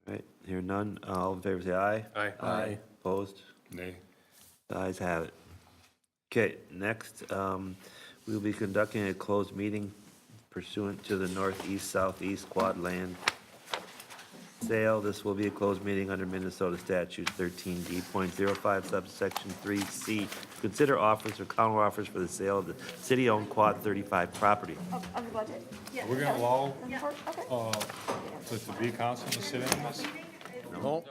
right, hear none. All in favor, say aye. Aye. Aye. Opposed? Nay. The ayes have it. Okay, next, we will be conducting a closed meeting pursuant to the northeast-southeast quad land sale. This will be a closed meeting under Minnesota statute 13D.05 subsection 3C. Consider offers or counteroffers for the sale of the city-owned quad 35 property. Of the budget? We're gonna allow, Okay. the B council to sit in on this? No?